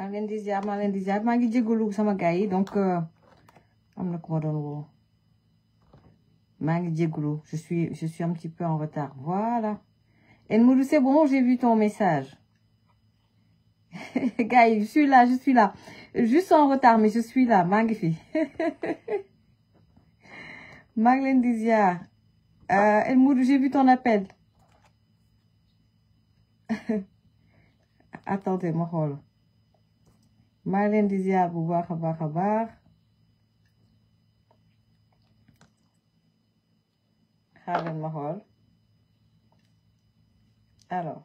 leen di ziar maa leen di ziar maa ngi jégalu sama gars yi donc am na ku ma doon woo maa ngi jégalu je suis un petit peu en retard voilà El Modou c'est bon j'ai vu ton message gars yi je suis là juste en retard mais je suis là maa ngi fi maa ngi leen di ziar El Modou j'ai vu ton appel attendez ma xool maa ngi leen di ziar bu baax a baax a baax xaar leen ma xool alors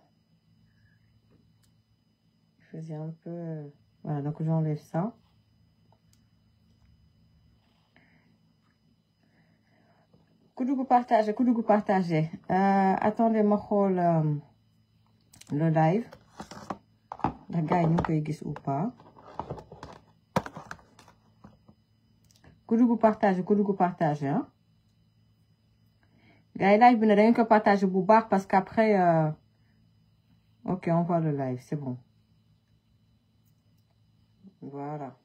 je faisais un peu voilà donc j'enlève ça ku dugg partager attendez ma xool le live ndax gars yi ñu ngi koy gis ou pas ku dugg partager hein gars yi live bi ne da ngeen ko partager bu baax parce qu'après ok on voit le live c'est bon voilà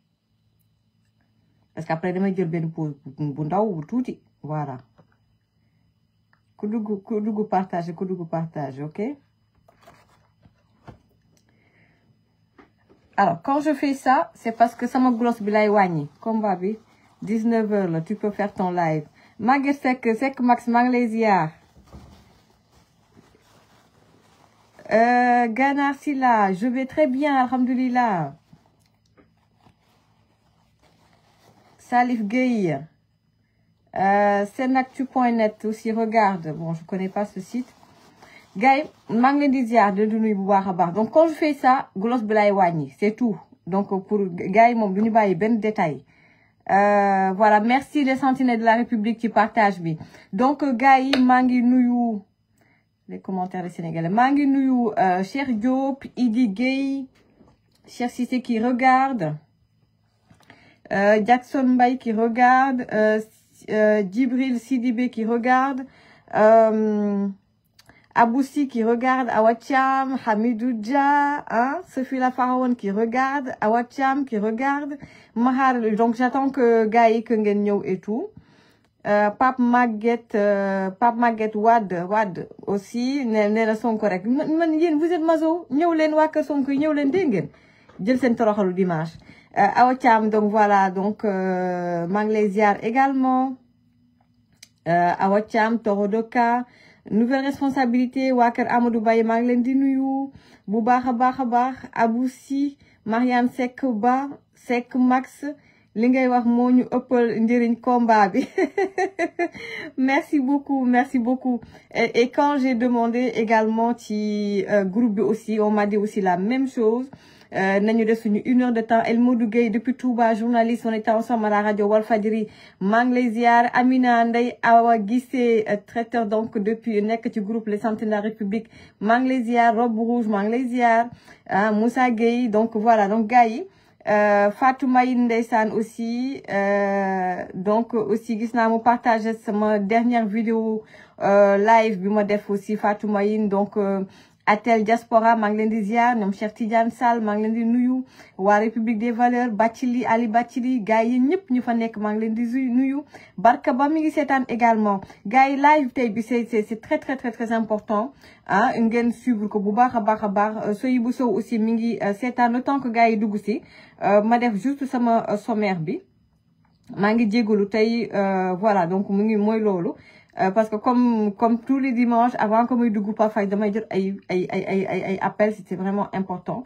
parce qu'après damay jël benn pause bu ndaw bu tuuti voilà ku dugg partager ok alors quand je fais ça c'est parce que sama gloss bi lay wàññi combat bi 19h là tu peux faire ton live Maguette Seck Max maa ngi lay ziar Gana Silla je vais très bien alhamdulillah Salif Gueye senactu.net aussi regarde bon je connais pas ce site gars yi maa ngi leen di ziar de nuyu bu baax a baax donc quand je fais ça gloss bi lay wàññi c'est tout donc pour gars yi moom du ñu bàyyi benn détail voilà merci les sentinelles de la République ci partage bi donc gars yi maa ngi nuyu les commentaires des Sénégalais maa ngi nuyu Cheikh Diop Idi Gueye Cheikh Cissé qui regarde Jackson Mbaye qui regarde Djibril Sidibé qui regarde Aboussi qui regarde, Awacham, Hamidou Dia, hein, Sophie La Pharaon qui regarde, Awacham qui regarde, Mahar, donc j'attends que Gaï, que Ngenyo et tout. Pape Maguette Wad aussi, ne sont corrects. Vous êtes mazo, ñew len wa ke Sonko ñew len dengen. Jël sen toroxalu dimanche. Awacham donc voilà, donc Manglésiar également. Awacham Torodoka nouvelle responsabilité waa kër Amadou Baye maa ngi leen di nuyu bu baax a baax Aboussi Marianne Seck Ba Seck Max li ngay wax moo ñu ëppal njëriñ combat bi merci beaucoup et quand j'ai demandé également ci groupe bi aussi on m'a dit aussi la même chose nañu def suñu 1 heure de temps El Modou Gueye depuis Touba journaliste on était ensemble à la radio Walfadjri maa ngi lay ziar Amina Ndeye Awa Guissé traiteur donc depuis nekk ci groupe Les Sentinelles de la République maa ngi lay ziar Robe Rouge maa ngi lay ziar Moussa Gueye donc voilà donc gars yi Fatou Mayine ndeysaan aussi donc aussi gis naa mu partager sama dernière vidéo live bi ma def aussi Fatou Mayine donc Atel Diaspora maa ngi leen di ziar ñoom Cheikh Tidiane Sall maa ngi leen di nuyu waa République des Valeurs Bathily Ali Bathily gars yi ñëpp ñu fa nekk maa ngi leen di nuyu Barka Ba mi ngi seetaan également gars yi live tey bi c'est très important ah ngeen suivre ko bu baax a baax Soyibou Sow aussi mi ngi seetaan le temps que gars yi dugg si ma def juste sama sommaire bi maa ngi jégalu tey voilà donc mu ngi mooy loolu parce que comme tous les dimanches avant que muy dugg parfois damay jot ay appels c'était vraiment important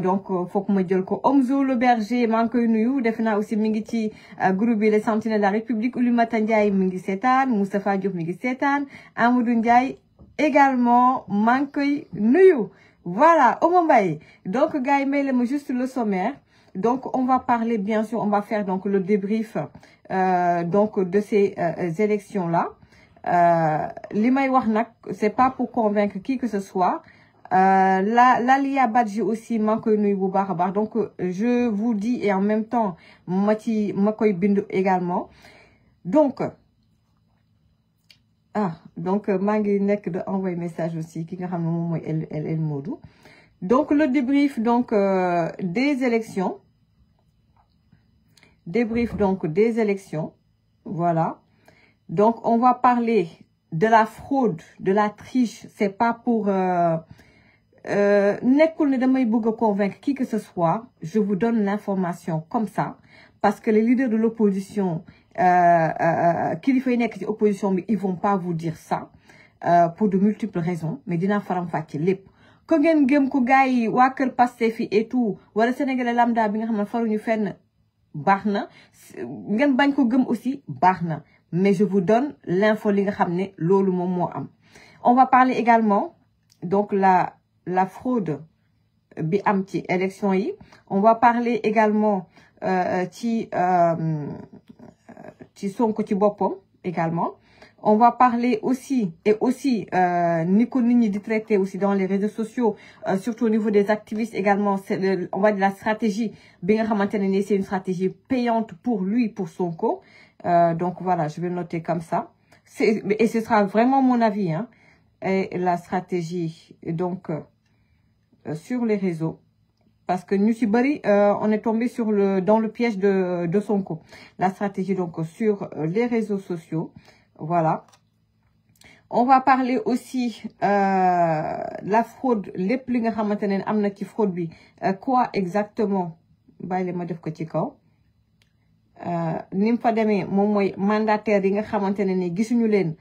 donc faut que ma jël ko Omzo le berger maa ngi koy nuyu defe naa aussi mi ngi ci groupe bi les sentinelles de la République Oulimata Ndiaye mi ngi seetaan Moustapha Diop mi ngi seetaan Amadou Ndiaye également maa ngi koy nuyu voilà Omo Mbaye donc gars yi may la ma juste le sommaire donc on va parler bien sûr on va faire donc le débrief donc de ces élections là li may wax nag c'est pas pour convaincre qui que ce soit Lalia Badji aussi maa ngi koy nuyu bu baax a baax donc je vous dis et en même temps ma koy bind également donc donc maa ngi nekk de envoyer message aussi ki nga xam ne moom mooy El Modou Donc, le débrief donc, des élections. Débrief donc des élections. Voilà. Donc, on va parler de la fraude, de la triche. C'est pas pour... nekkul ne damay bëgg a convaincre qui que ce soit. Je vous donne l'information comme ça. Parce que les leaders de l'opposition, kilifa yi nekk ci opposition bi, ils vont pas vous dire ça. Pour de multiples raisons. Mais dina faram fàcce lépp. Ko ngeen gëm ko gars yi waa kër Pastef fi et tout. Wala Sénégalais lambda bi nga xam ne faruñu fenn baax na. Ngeen bañ ko gëm aussi baax na. Mais je vous donne l'info li nga xam ne loolu moom moo am. On va parler également donc la fraude bi am ci élection yi. On va parler également ci Sonko ci boppam également. On va parler aussi, et aussi, ni ko nit ñi di traiter aussi dans les réseaux sociaux, surtout au niveau des activistes également, on va dire la stratégie, bi nga xamante ne c'est une stratégie payante pour lui, pour Sonko. Donc voilà, je vais noter comme ça. Et ce sera vraiment mon avis, hein, et la stratégie, donc, sur les réseaux. Parce que nous, on est tombé dans le piège de Sonko. La stratégie, donc, sur les réseaux sociaux. Voilà. On va parler aussi la fraude, les plus nga xamantene amna ci fraude bi, quoi exactement bayle ma def ko ci kaw. Nim fa démé mom moy mandataire yi nga xamantene ni gisuñu len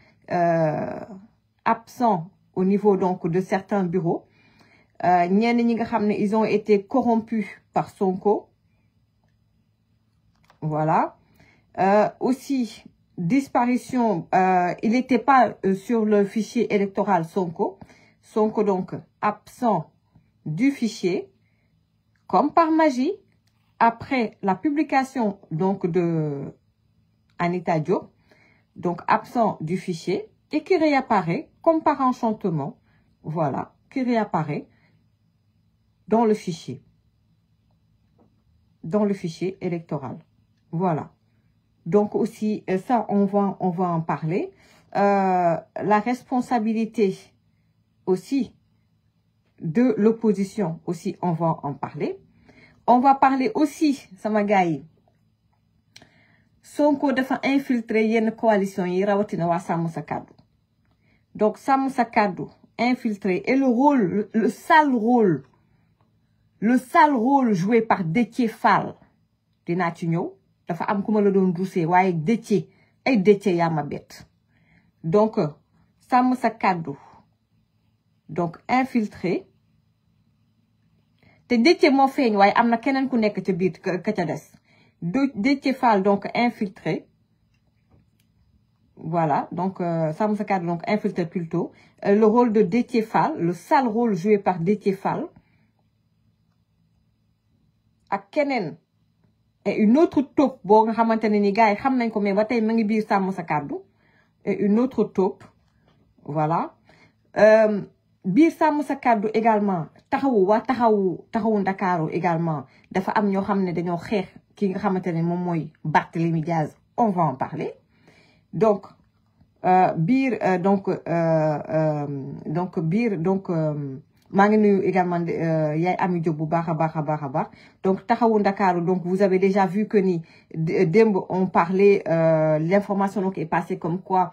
absent au niveau donc de certains bureaux. Ñenn ñi nga xamné ils ont été corrompus par Sonko. Voilà. Aussi disparition, il n'était pas sur le fichier électoral Sonko. Sonko donc absent du fichier, comme par magie, après la publication donc de Anita Diop, donc absent du fichier, et qui réapparaît comme par enchantement, voilà, qui réapparaît dans le fichier électoral, voilà. Donc aussi, ça, on va en parler. La responsabilité aussi de l'opposition, aussi, on va en parler. On va parler aussi, sama gars yi, Sonko dafa infiltrer yenn coalition yi rawatina waa Sàmm Sa Kàddu. Donc, Sàmm Sa Kàddu infiltré et le sale rôle joué par Déthié Fall dinaa ci ñëw. Dafa am kuma la doon rousser waaye Déthié yaa ma bett. Donc Sàmm Sa Kàddu donc infiltré te Déthié moo feeñ waaye am na keneen ku nekk ca biir ka ca des. Déthié Fall donc infiltré, voilà, donc Sàmm Sa Kàddu donc infiltré plutôt. Le rôle de Déthié Fall, le sale rôle joué par Déthié Fall ak keneen. Et une autre taupe, bon, nga xamantene ni gars yi xam nañ ko mais ba tey ma ngi biir Sàmm Sa Kàddu. Et une autre taupe, voilà. Biir Sàmm Sa Kàddu également, taxawu Ndakaaru également, dafa am ñoo xam ne dañoo xeex ki nga xamantene moom mooy Barthélémy Diaz, on va en parler. Donc, maa ngi nuyu également yaay Ami Diop bu baax a baax. Donc taxawu Ndakaaru, donc vous avez déjà vu que ni démb on parlait, l'information donc est passée comme quoi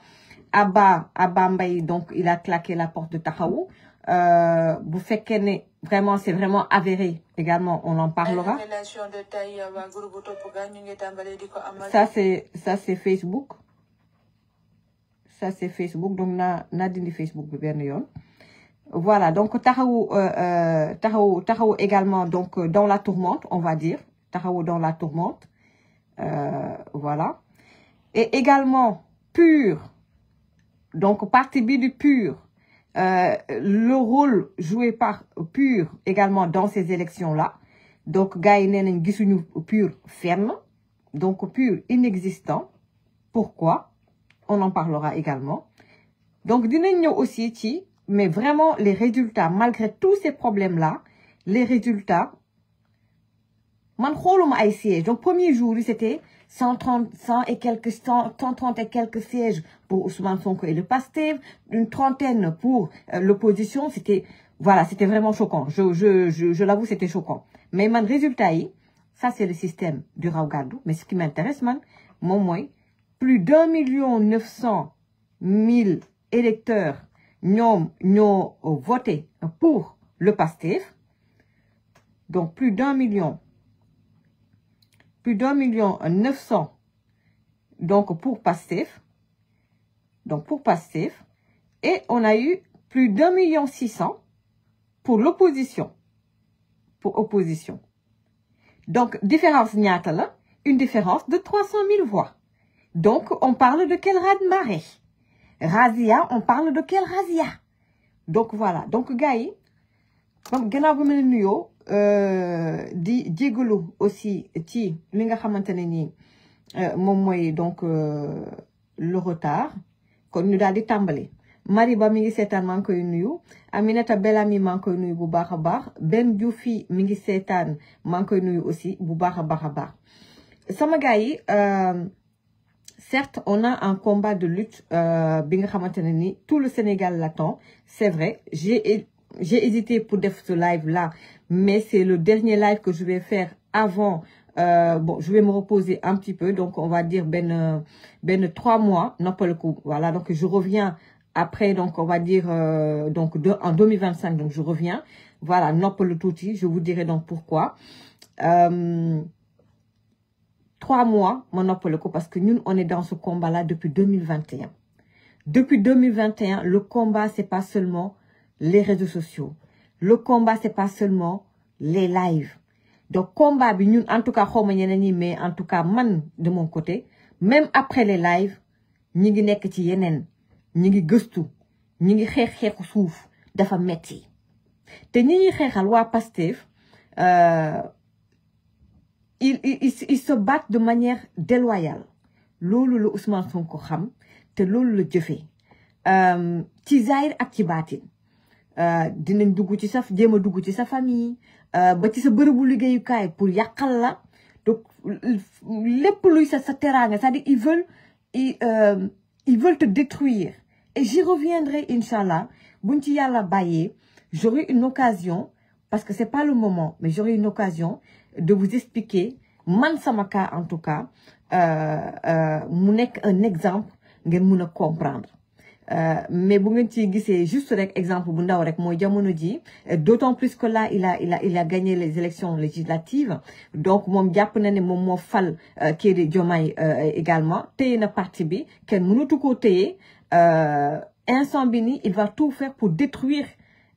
Abba Mbaye donc il a claqué la porte de taxawu. Bu fekkee ne vraiment c'est vraiment avéré également on en parlera. Ça c'est Facebook. Ça c'est Facebook, donc na dindi Facebook bi benn yoon. Voilà, donc taxawu également donc dans la tourmente, on va dire, taxawu dans la tourmente, voilà. Et également PUR, donc parti bi du PUR, le rôle joué par PUR également dans ces élections-là. Donc gars yi nee nañ gisuñu PUR ferme, donc PUR inexistant. Pourquoi? On en parlera également. Donc dinañ ñëw aussi ci. Mais vraiment, les résultats, malgré tous ces problèmes-là, les résultats, man xooluma ay sièges. Donc, premier jour, c'était 130 et quelques sièges pour Ousmane Sonko et le Pastef, une trentaine pour l'opposition. C'était voilà, c'était vraiment choquant. Je l'avoue, c'était choquant. Mais man, résultat, ça c'est le système du raw gaddu. Mais ce qui m'intéresse, man, mon moi, plus d'1,9 million électeurs n'ont voté pour le PASTEF. Donc plus d'1 million 900 donc pour PASTEF. Donc pour PASTEF. Et on a eu plus d'1,6 million pour l'opposition. Pour opposition. Donc, différence ñaata la, une différence de 300 000 voix. Donc, on parle de quel raz-de-marée? Razia, on parle de quel razia? Donc, voilà. Donc, gars yi, comme gannaaw ba ma leen nuyoo di jégalu aussi ci li nga xamantene ni moom mooy donc le retard. Kon ñu daal di tàmbali. Mariba mi ngi seetaan maa ngi koy nuyu Aminata Bellamy maa ngi koy nuyu bu baax a baax Ben Diouf mi ngi seetaan maa ngi koy nuyu aussi bu baax a baax a baax sama gars yi certes on a un combat de lutte bi nga xamante ne ni tout le Sénégal l'attend c'est vrai j'ai hésité pour def ce live là mais c'est le dernier live que je vais faire avant bon je vais me reposer un petit peu donc on va dire ben 3 mois noppaleku voilà donc je reviens après, donc, on va dire, donc en 2025, donc je reviens. Voilà, noppale touti, je vous dirai donc pourquoi. 3 mois, mon noppale ko, parce que nous, on est dans ce combat-là depuis 2021. Depuis 2021, le combat, c'est pas seulement les réseaux sociaux. Le combat, c'est pas seulement les lives. Donc, combat, nous, en tout cas, mais en tout cas, man, de mon côté, même après les lives, nous, nek ci yenen. ñi ngi gëstu ñi ngi xeexu suuf dafa metti te ñi ñi xeexal waa Pastef ils se battent de manière déloyale loolu la Ousmane Sonko xam te loolu la jëfee ci zahir ak ci baatin dinañ dugg ci sa jéem a dugg ci sa famille ba ci sa bërëbu liggéeyukaay pour yàqal la donc lépp luy sa teraanga c'est-à-dire ils veulent te détruire. Et j'y reviendrai, Inch'Allah. Bunti yalla baye, j'aurai une occasion, parce que c'est pas le moment, mais j'aurai une occasion de vous expliquer, man samaka en tout cas, mounek un exemple, ngeen mouna comprendre. Mais bu ngeen ci gisee juste rek exemple bu ndaw rek mooy jamono ji d'autant plus que là il a gagné les élections législatives donc moom jàpp na ne moom moo fal kii di Diomaye également téye na parti bi kenn mënatu koo téye instant bi ni il va tout faire pour détruire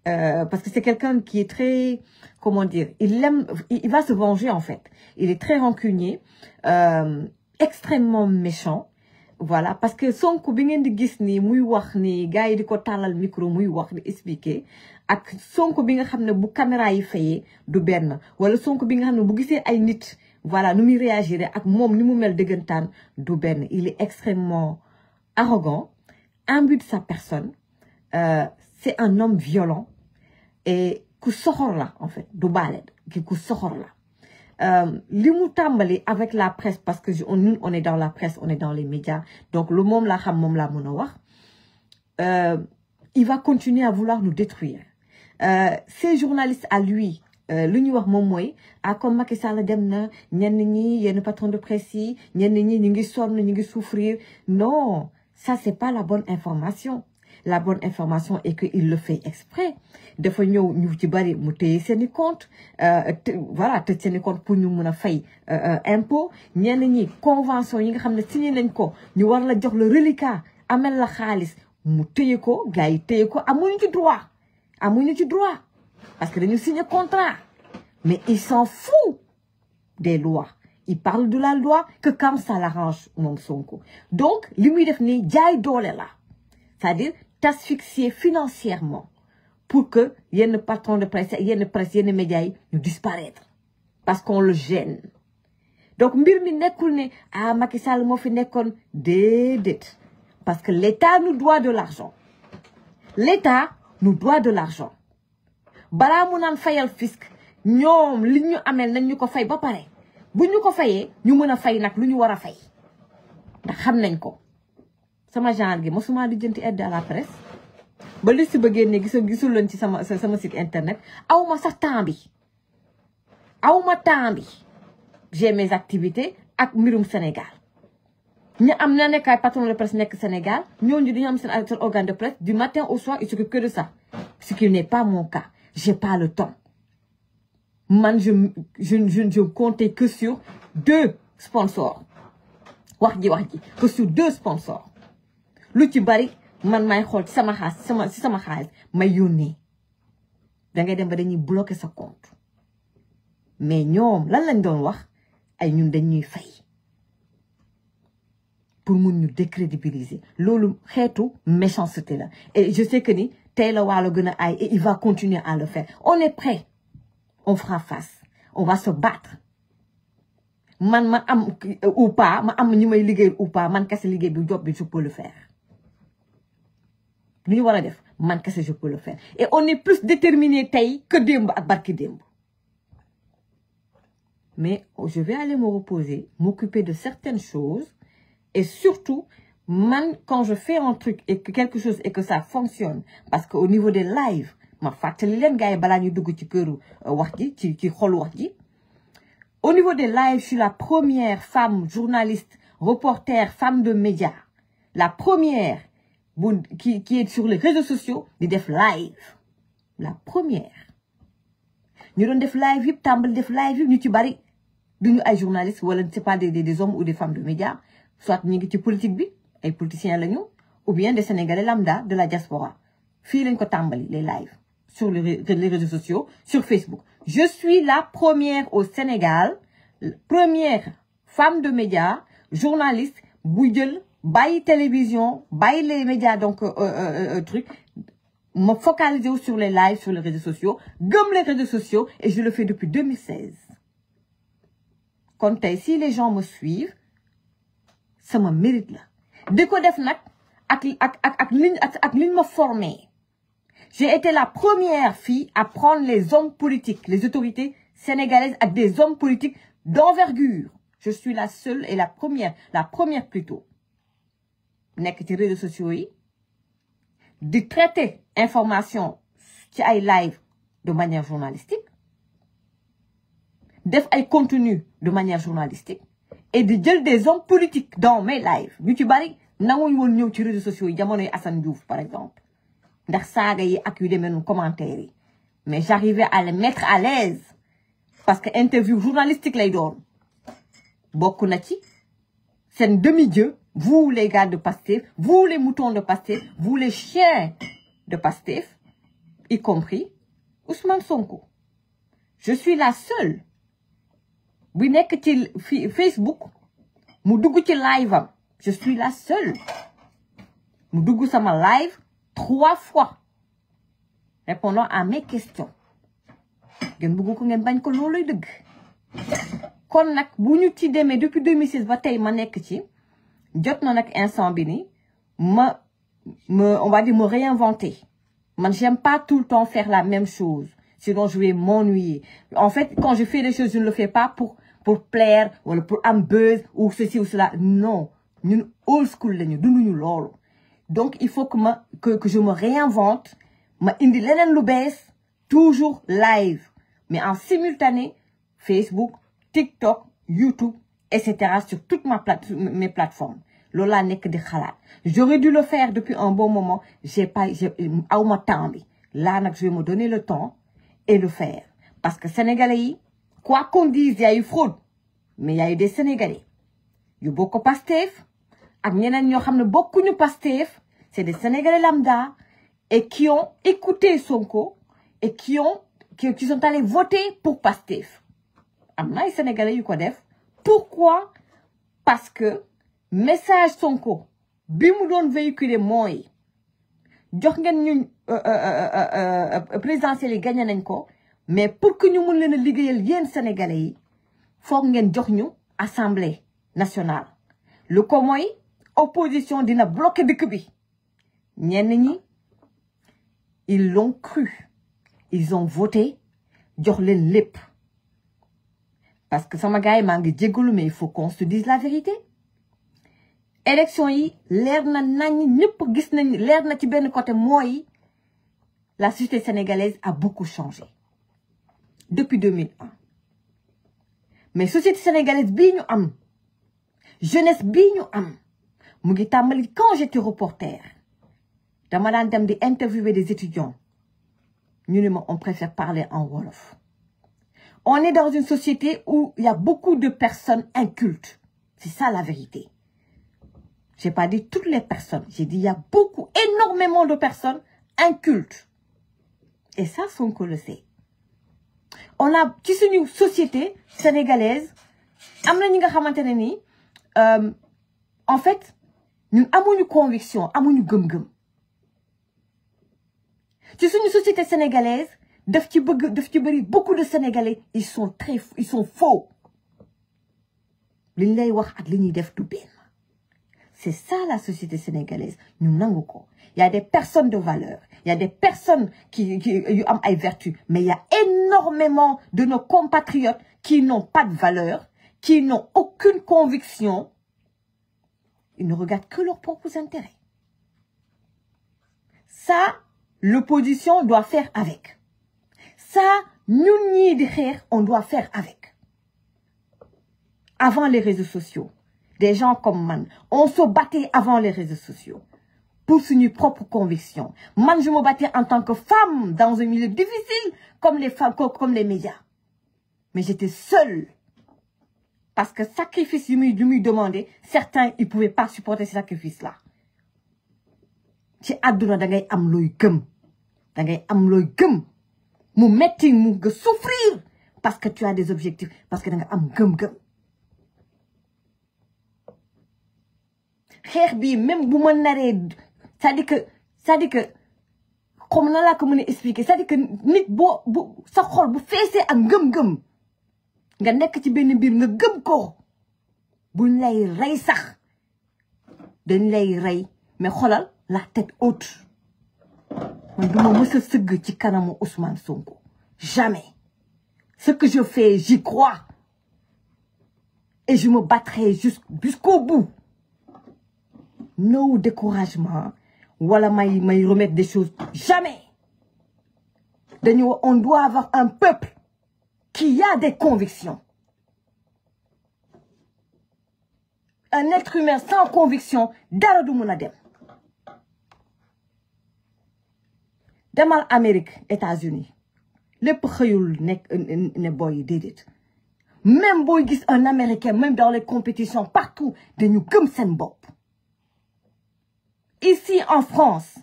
parce que c'est quelqu'un qui est très comment dire il va se venger en fait il est très rancunier extrêmement méchant. Voilà, parce que Sonko bi ngeen di gis ni muy wax ni gars yi di ko talal micro muy wax di expliquer ak Sonko bi nga xam ne bu caméra yi fayee du benn wala Sonko bi nga xam ne bu gisee ay nit voilà nu muy réagir ak moom ni mu mel dëggantaan du benn il est extrêmement arrogant imbu de sa personne c'est un homme violent et ku soxor la en fait du baale ki ku soxor la li mu tàmbali avec la presse parce que nous on est dans la presse on est dans les médias donc le moom la xam moom la mën a wax il va continuer à vouloir nous détruire ces journalistes à lui lu ñuy wax moom mooy comme Macky Sall dem na ñenn ñi yenn patron de presse yi ñenn ñi ñu ngi sonn ñu ngi souffrir non ça c'est pas la bonne information. La bonne information est qu'il le fait exprès. Des fois, nous ci bari mu téye seeni compte voilà te seeni compte pour ñu mëna fay impôt ñenn ñi convention yi nga xam ne signé nañ ko ñu war la jox le reliquat amel la xaalis mu téye ko gars yi téye ko amuñu ci droit parce que dañu signé contrat mais il s'en fout des lois il parle de la loi que quand ça l'arrange moom Sonko donc li muy def ni jaay doole la c'est-à-dire t'asphyxier financièrement pour que yenn patron de presse yenn médias yi ñu disparaître parce qu'on le gêne donc mbir mi nekkul ne Macky Sall moo fi nekkoon déedéet parce que l'État nous doit de l'argent balaa mu naan fayal fisc ñoom li ñu amel nañ ñu ko fay ba pare bu ñu ko fayee ñu mën a fay nag lu ñu war a fay ndax xam nañ ko sama genre gi mosuma di jënti aide à la presse ba liste ba génne gisul leen ci sama site internet awma sax temps bi j'ai mes activités ak mbirum Sénégal ñu am na nekk ay patron de presse nekk Sénégal ñooñu dañu am seen organe de presse du matin au soir ils s'occupent que de ça ce qui n'est pas mon cas j'ai pas le temps man je comptais que sur 2 sponsors wax ji que sur 2 sponsors lu ci bari man may xool ci sama xaalis may yónnee da ngay dem ba dañuy bloquer sa compte mais ñoom lan lañ doon wax ay ñun dañuy fay pour mun ñu décrédibiliser loolu xeetu méchanceté la et je sais que ni tey la waa la gën a ay et il va continuer à le faire on est prêt on fera face on va se battre man ma am ou pas ma am ñu may liggéey ou pas man kese liggéey bi job bi je peux le faire lu ñu war a def man kese je peux le faire et on est plus déterminé tey que démb ak barki démb mais je vais aller me reposer m'occuper de certaines choses et surtout man quand je fais un truc et que quelque chose et que ça fonctionne parce que au niveau des lives ma fàttali leen gars yi balaa ñu dugg ci këru wax ji ci xolu wax ji au niveau des lives je suis la première femme journaliste reporter femme de médias la première qui est sur les réseaux sociaux di def live la première ñu doon def live yëpp tàmbali def live yëpp ñu ci bari duñu ay journalistes wala c'est pas des hommes ou des femmes de médias soit ñu ngi ci politique bi ay politiciens lañu ou bien des Sénégalais lambda de la diaspora fii lañ ko tàmbali les lives sur les réseaux sociaux sur Facebook je suis la première au Sénégal première femme de médias journaliste bu jël bàyyi télévision bàyyi les médias donc truc me focaliser sur les lives sur les réseaux sociaux gëm les réseaux sociaux et je le fais depuis 2016 kon tey si les gens me suivent sama mérite la di ko def nag ak liñ ma formé j'ai été la première fille à prendre les hommes politiques les autorités sénégalaises ak des hommes politiques d'envergure je suis la seule et la première plutôt nekk ci réseaux sociaux yi di traiter information ci ay live de manière journalistique def ay contenu de manière journalistique et di jël des hommes politiques dans mes lives ñu ci bari nanguñu woon ñëw ci réseaux sociaux yi jamonoy Assane Diouf par exemple ndax saaga yi ak yu demee noonu commentaires yi mais j'arrivais à les mettre à l'aise parce que interview journalistique lay doon bokk na ci seen demi-dieu vous les gars de Pastef vous les moutons de Pastef vous les chiens de Pastef y compris Ousmane Sonko je suis la seule bu nekk ci Facebook mu dugg ci live am je suis la seule mu dugg sama live 3 fois répondant à mes questions ngeen bëgg ko ngeen bañ ko looluy dëgg kon nag bu ñu ci demee depuis 2016 ba tey ma nekk ci jot na nag instant bi ni on va dire me réinventer man j'aime pas tout le temps faire la même chose sinon je vais m'ennuyer en fait quand je fais des choses je ne le fais pas pour plaire wala pour am buzz ou ceci ou cela non ñun old school lañu dunduñu loolu donc il faut que je me réinvente ma indi leneen lu bees toujours live mais en simultané Facebook TikTok YouTube etc sur toutes mes plateformes loolu laa nekk di xalaat j'aurais dû le faire depuis un bon moment awma temps bi là nag je vais me donner le temps et le faire parce que sénégalais yi quoi qu'on dise il y a eu fraude mais il y a eu des sénégalais yu bokk Pastef ak ñeneen ñoo xam ne bokkuñu Pastef c'est des sénégalais lambda et qui ont écouté Sonko et qui sont allés voter pour Pastef am na ay sénégalais yu ko def pourquoi parce que message Sonko bi mu doon véhiculer mooy jox ngeen ñu présidentielle yi gagné nañ ko mais pour que ñu mun leen a liggéeyal yéen sénégalais yi foog ngeen jox ñu assemblée nationale lu ko mooy opposition dina bloquer dëkk bi ñenn ñi ils l'ont cru ils ont voté jox leen lépp parce que sama gars yi maa ngi jéggalu mais il faut qu'on se dise la vérité élection yi leer na nañ ñëpp gis nañ leer na ci benn côté mooy la société sénégalaise a beaucoup changé depuis 2001 mais société sénégalaise bii ñu am jeunesse bii ñu am mu ngi tàmbali quand j'étais reporter dama daan dem di interviewer des étudiants ñu ne ma on préfère parler en wolof. On est dans une société où il y a beaucoup de personnes incultes. C'est ça la vérité. J'ai pas dit toutes les personnes. J'ai dit il y a beaucoup, énormément de personnes incultes. Et ça, Sonko le sait. On a, ci suñu société sénégalaise, am na ñi nga xamante ne ni, en fait, ñun amuñu conviction, amuñu gëm-gëm. Ci suñu société sénégalaise, daf ci bëri beaucoup de Sénégalais, ils sont faux. Liñ lay wax ak li ñuy def du benn. C'est ça la société sénégalaise. Ñu nangu ko. Il y a des personnes de valeur. Il y a des personnes qui ont des vertus. Mais il y a énormément de nos compatriotes qui n'ont pas de valeur, qui n'ont aucune conviction. Ils ne regardent que leurs propres intérêts. Ça, l'opposition doit faire avec. Ça, ñun ñii di xeex, on doit faire avec. Avant les réseaux sociaux, des gens comme man, on se battait avant les réseaux sociaux pour suñu propre conviction. Man, je me battais en tant que femme dans un milieu difficile comme les femmes, comme les médias. Mais j'étais seule. Parce que sacrifice yu muy demandé, certains, ils pouvaient pas supporter ce sacrifice-là. Ci àdduna da ngay am looy gëm. Da ngay am looy gëm. Mu metti mu nga souffrir parce que tu as des objectifs, parce que da nga am gëm-gëm. Xeex bi même bu ma naree c'est-à-dire que comme na laa ko mën a expliquer c'est-à-dire que nit bu sa xol bu feesee ak ngëm-ngëm nga nekk ci benn mbir nga gëm ko buñ lay rey sax dañ lay rey mais xolal la tête haute man duma mës a sëgg ci kanamu Ousmane Sonko jamais ce que je fais j'y crois et je me battrai jusqu'au bout. No découragement wala may remettre des choses jamais. On doit avoir un peuple qui a des convictions. Un être humain sans conviction dara du mën a dem. Demal Amérique, États-Unis lépp xëyul nekk ne boy déedéet. Même boy gis un Américain même dans les compétitions partout dañu gëm seen bopp. Ici en France,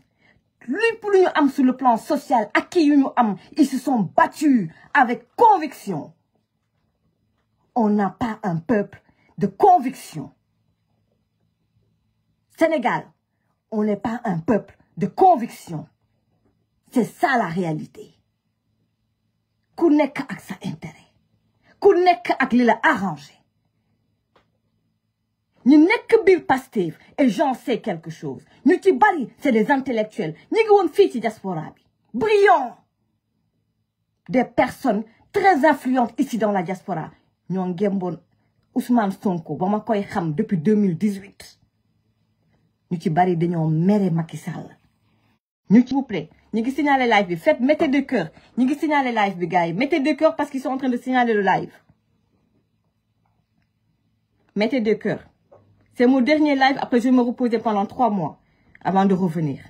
plus ñu am sur le plan social, acquis yu ñu am, ils se sont battus avec conviction. On n'a pas un peuple de conviction. Sénégal, on n'est pas un peuple de conviction. C'est ça la réalité. Ku nekk ak sa intérêt. Ku nekk ak li la arrangé. Ñu nekk biir Pastef et j'en sais quelque chose. Ñu ci bari c'est des intellectuels. Ñi ngi woon fii ci diaspora bi. Brillants. Des personnes très influentes ici dans la diaspora. Ñoo ngemboon Ousmane Sonko ba ma koy xam depuis 2018. Ñu ci bari dañoo mere Macky Sall. Ñu ci s'il vous plaît, ñi ngi signaler live bi. Faites, mettez deux cœurs. Ñi ngi signaler live bi gars yi. Mettez deux cœurs parce qu'ils sont en train de signaler le live. Mettez deux cœurs. C'est mon dernier live, après je vais me reposer pendant 3 mois avant de revenir.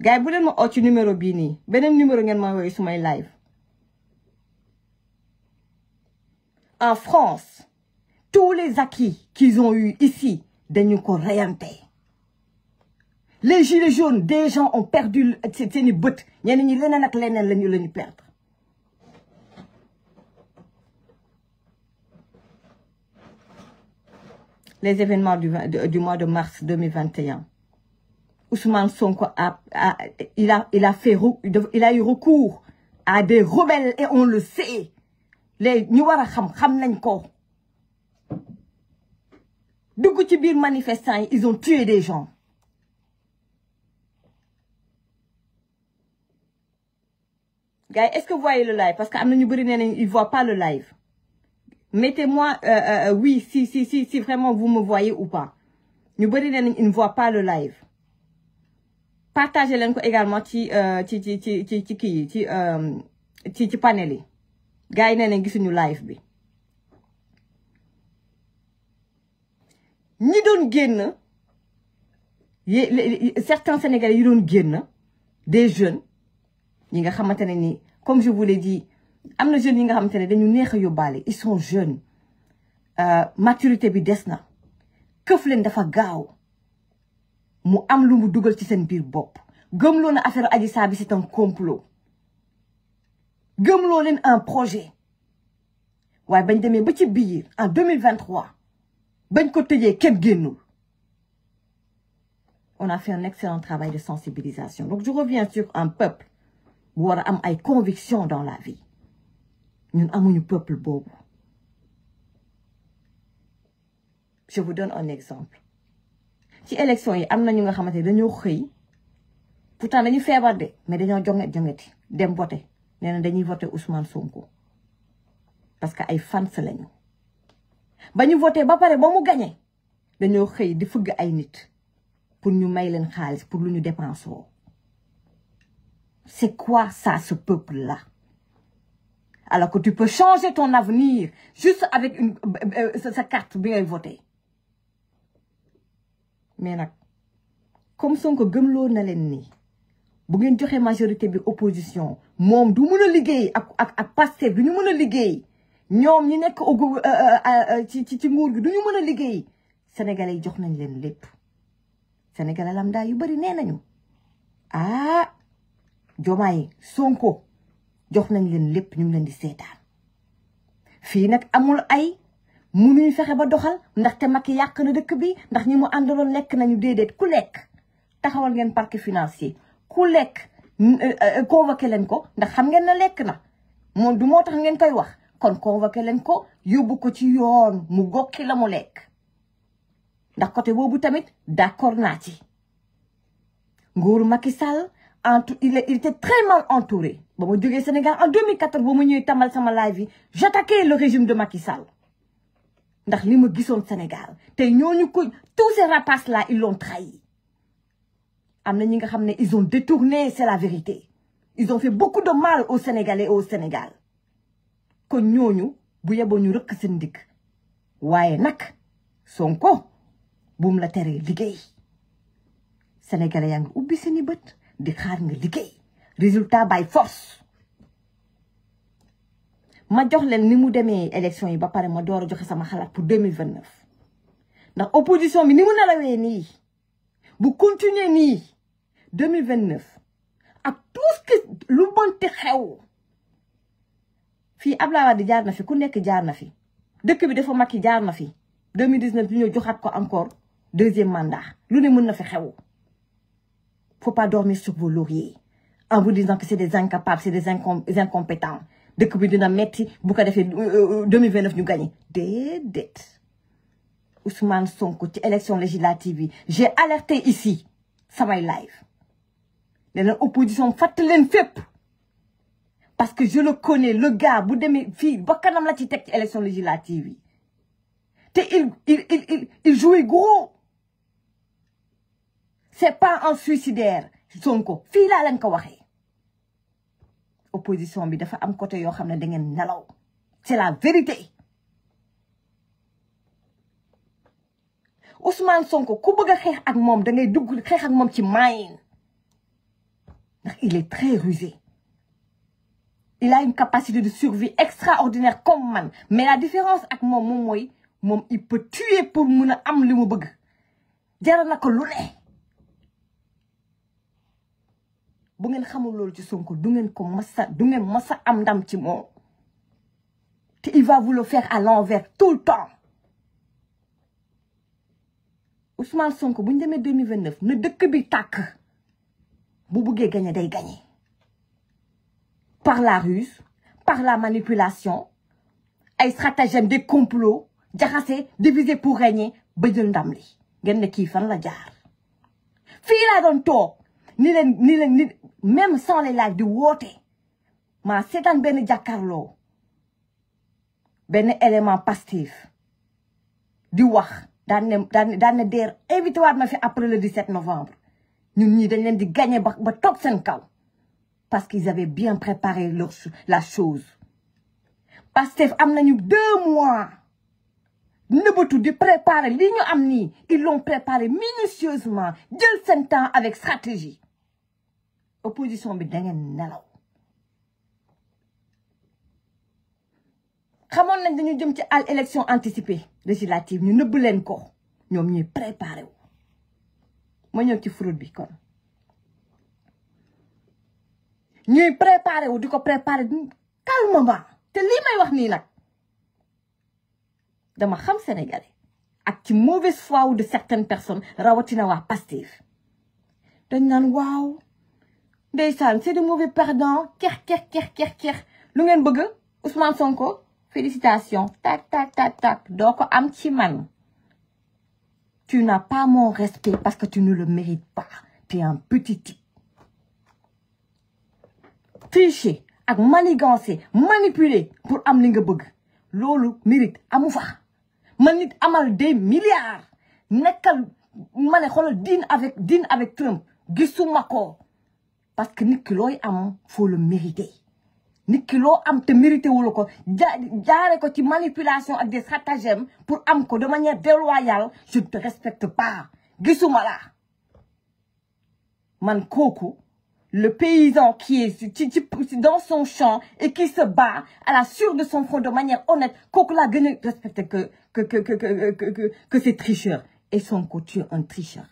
Gars, vous voulez me ci numéro bii nii beneen numéro ngeen ma woowee sur my live. En France, tous les acquis qu'ils ont eu ici, dañu ko reyante. Les gilets jaunes, des gens ont perdu seeni bët. Ñenn ñi leneen ak leneen lañu perdre. Les événements du mois de mars 2021. Ousmane Sonko il a eu recours à des rebelles et on le sait. Les ñu war a xam nañ ko. Dugg ci biir manifestants yi, ils ont tué des gens. Gars, est-ce que vous voyez le live? Parce que am na ñu bari nee nañ ils voient pas le live. Mettez-moi oui si vraiment vous me voyez ou pas. Ñu bari nee nañ ils ne voient pas le live. partagez leen ko également ci panel yi gars yi nee nañ gisuñu live bi ñi doon génn certains Sénégalais yi doon génn des jeunes ñi nga xamante ne ni comme je vous l'ai dit am na jeunes yi nga xamante ne dañu neex a yóbbaale ils sont jeunes maturité bi des na këf leen dafa gaaw mu am lu mu dugal ci seen biir bopp gëmloo na affaire Adji Sarr bi c'est un complot gëmloo leen un projet waaye bañ demee ba ci biir en 2023 bañ ko tëjee kenn génnul. On a fait un excellent travail de sensibilisation. Donc, je reviens sur un peuple bu war a am ay convictions dans la vie. Ñun amuñu peuple boobu. Je vous donne un exemple. Ci élection yi am na ñu nga xamante ne dañoo xëy pourtant dañu feebar de mais dañoo jongeti dem voter nee na dañuy voter Ousmane Sonko parce que ay fans lañu. ba ñu voter ba pare ba mu gagné dañoo xëy di fëgg ay nit. Pour ñu may leen xaalis pour lu ñu dépenser. C'est quoi ça, ce peuple-là? Alors que tu peux changer ton avenir juste avec sa carte bien votée. Mais nag comme Sonko gëmloo na leen nii bu ngeen joxe majorité bi opposition moom du mën a liggéey ak Pastef du ñu mën a liggéey ñoom ñi nekk ci nguur gi du ñu mën a liggéey sénégalais yi jox nañ leen lépp. Sénégalais lambda yu bari nee nañu Diomaye Sonko jox nañ leen lépp ñu ngi leen di seetaan fii nag amul ay mënuñu fexe ba doxal ndaxte Macky yàq na dëkk bi ndax ñi mu àndaloon lekk nañu déedéet ku lekk taxawal ngeen parquet financier ku lekk convoqué leen ko ndax xam ngeen na lekk na moom du moo tax ngeen koy wax kon convoqué leen ko yóbbu ko ci yoon mu gokki la mu lekk. ndax côté boobu tamit d'accord naa ci nguuru Macky Sall il était très mal entouré ba ma jógee Sénégal en 2014 ba ma ñëwee tamal sama live yi j'attaquais le régime de Macky Sall ndax li ma gisoon Sénégal te ñooñu ko tous ces rapaces là ils l'ont trahi am na ñi nga xam ne ils ont détourné c'est la vérité ils ont fait beaucoup de mal aux Sénégalais et au Sénégal kon ñooñu bu yeboo ñu rëkk seen ndigg waaye nag Sonko buum la teree liggéey sénégalais yaa ngi ubbi seeni bët di xaar nga liggéey résultat by force ma jox leen ni mu demee élection yi ba pare ma door a joxe sama xalaat pour 2029 ndax opposition bi ni mu nelawee nii bu continuer nii 2029 ak tout ce que lu bonte xew fii Abdoulaye Wade jaar na fi ku nekk jaar na fi dëkk bi dafa Macky jaar na fi 2019 ñu ñëw joxaat ko encore deuxième mandat lu ne mën na fi xew faut pas dormir sur vos lauriers en vous disant que c'est des incapables c'est des incompétents dëkk bi dina metti bu ko defee 2029 ñu gagné déedéet Ousmane Sonko ci élection législative yi j'ai alerté ici samay live ne leen opposition fàttali leen fépp parce que je le connais le gars bu demee fii ba kanam la ci teg ci élection législative yi te il jouait gros c'est pas un suicidaire Sonko fii laa leen ko waxee opposition bi dafa am côté yoo xam ne da ngeen nelaw c'est la vérité Ousmane Sonko ku bëgg a xeex ak moom da ngay dugg xeex ak moom ci maayin ndax il est très rusé il a une capacité de survie extraordinaire comme man mais la différence ak moom mooy moom il peut tuer pour mun a am li mu bëgg jaral na ko lu ne bu ngeen xamul loolu ci Sonko du ngeen masa am ndam ci moom te il va vous le faire à l'envers tout le temps Ousmane Sonko bu ñu demee 2029 na dëkk bi tàkk bu buggee gagner day gagner par la ruse par la manipulation ay stratagème des complots jaxase diviser pour régner ba jël ndam li ngeen ne kii fan la jaar fii laa doon toog ni leen même sans les lives di woote maa seetaan benn jàkkaarloo benn élément Pastef di wax daan ne DER invité waat ma fi après le 17 novembre ñun ñii dañ leen di gagné ba toog seen kaw parce qu'ils avaient bien préparé la chose. Pastef am nañu 2 mois nëbbatu di préparer li ñu am nii ils l'ont préparé minutieusement jël seen temps avec stratégie. Opposition bi da ngeen nelaw xamoon nañ dañu jëm ci élection anticipée législative ñu nëbb leen ko ñoom ñuy préparé wu. ma ñëw ci fraude bi kon ñuy préparé wu di ko préparé calmement te lii may wax nii nag dama xam sénégalais ak ci mauvaise foi wu de certaines personnes rawatina waa Pastef dañ naan waaw ndeysaan c'est de mauvais perdants keex lu ngeen bëgg Ousmane Sonko félicitations tak doo ko am ci man. Tu n'as pas mon respect parce que tu ne le mérites pas. Tu es un petit type. Tricher ak manigancer manipuler pour am li nga bëgg loolu mérite amu fa. man nit amal des milliards nekkal ma ne xoolal dîne avec Trump gisuma ko parce que nit ki looy am faut le mériter. nit ki loo am te mérité wula ko jaare ko ci manipulation ak des stratagèmes pour am ko de manière déloyale je ne te respecte pas gisuma la man kooku le paysan qui est dans son champ et qui se bat à la sueur de son front de manière honnête kooku laa gën a respecté que ces tricheurs et Sonko tu es un tricheur.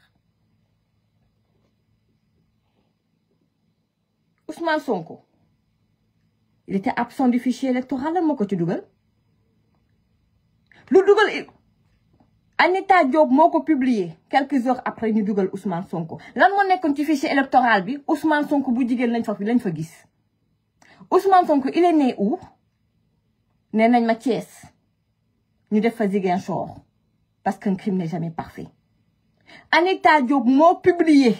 Ousmane Sonko il était absent du fichier électoral lan moo ko ci dugal lu dugal Anita Diop moo ko publié quelques heures après ñu dugal Ousmane Sonko lan moo nekkoon ci fichier électoral bi Ousmane Sonko bu jigéen lañ fa gis Ousmane Sonko il est né où nee nañ ma Thiès ñu def fa Ziguinchor parce qu'un crime n'est jamais parfait. Anita Diop moo publié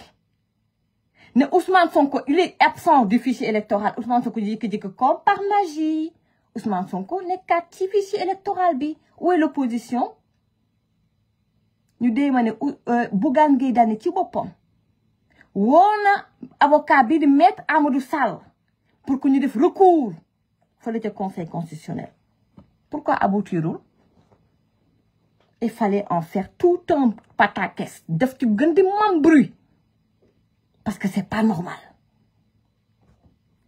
ne Ousmane Sonko il est absent du fichier électoral Ousmane Sonko jékki-jékki comme par magie Ousmane Sonko nekkaat ci fichier électoral bi où est l'opposition ñu dee ma ne Bougane Gueye Dany ci boppam woo na avocat bi di maître Amadou Sall pour que ñu def recours fële ca conseil constitutionnel. Pourquoi aboutirul? Il fallait en faire tout un pataquès def ci gën di mam bruit parce que c'est pas normal.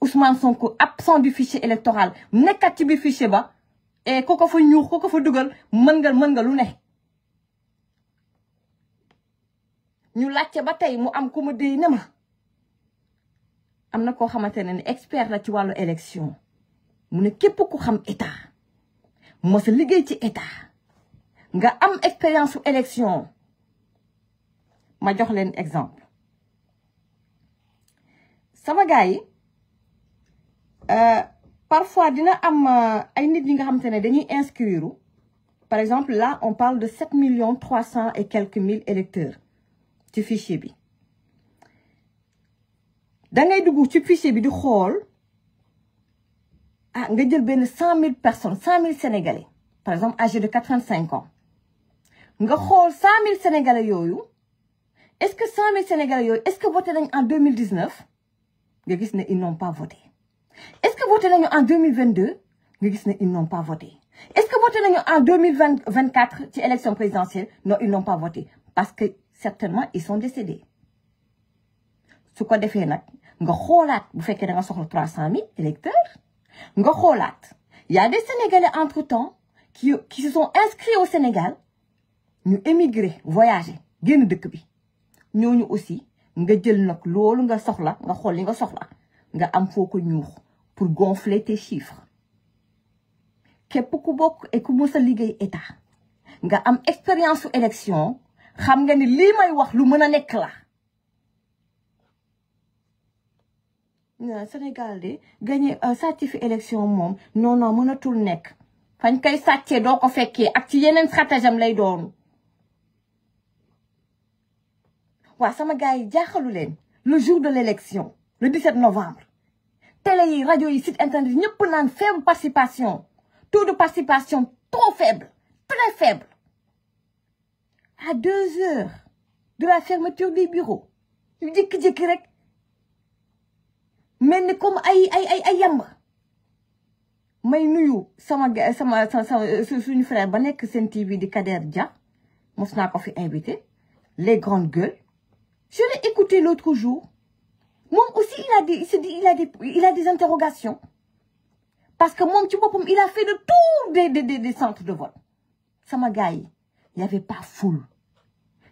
Ousmane Sonko absent du fichier électoral nekkat ci biir fichier ba et ko fa ñuux ko fa dugal mën nga lu ne. ñu laajte ba tey mu am ku mu dee ne ma am na koo xamante ne expert la ci wàllu élection mu ne képp ku xam état mos a liggéey ci état nga am expérience su élection ma jox leen exemple sama gars yi parfois dina am ay nit ñi nga xamante ne dañuy inscrire par exemple là on parle de 7 300 et quelques mille électeurs ci fichier bi da ngay dugg ci fichier bi di xool nga jël benn 100 000 personnes 100 000 sénégalais par exemple âgés de 85 ans nga xool 100 000 sénégalais yooyu est-ce que 100 000 sénégalais yooyu est-ce que voté nañ en 2019 nga gis ne ils n'ont pas voté est-ce que voté nañu en 2022 nga gis ne ils n'ont pas voté est-ce que voté nañu en 2024 ci élection présidentielle non ils n'ont pas voté parce que certainement ils sont décédés su ko defee nag nga xoolaat bu fekkee da nga soxla 300 000 électeurs nga xoolaat y a des Sénégalais entre-temps qui se sont inscrits au Sénégal ñu émigré voyager génn dëkk bi ñooñu aussi nga jël nag loolu nga soxla nga xool li nga soxla nga am foo ko ñuux pour gonfler tes chiffres képp ku bokk et ku mës a liggéey état nga am expérience su élection xam nga ni lii may wax lu mën a nekk la. Sénégal de gagné certifié élection moom non mënatul nekk fañ koy sàccee doo ko fekkee ak ci yeneen stratagème lay doon. waaw sama gars yi jaaxalu leen le jour de l'élection le 17 novembre télé yi rajo yi site internet ñëpp naan faible participation taux de participation trop faible très faible. À 2 heures de la fermeture des bureaux ñu jékki-jékki rek mel ni comme ay yamba may nuyu sama suñu frère ba nekk Sen TV di Kader Dia mos naa ko fi invité les grandes gueules je l'ai écouté l'autre jour moom aussi il a des interrogations parce que moom ci boppam il a fait le tour des centres de vote sama gars yi y avait pas foule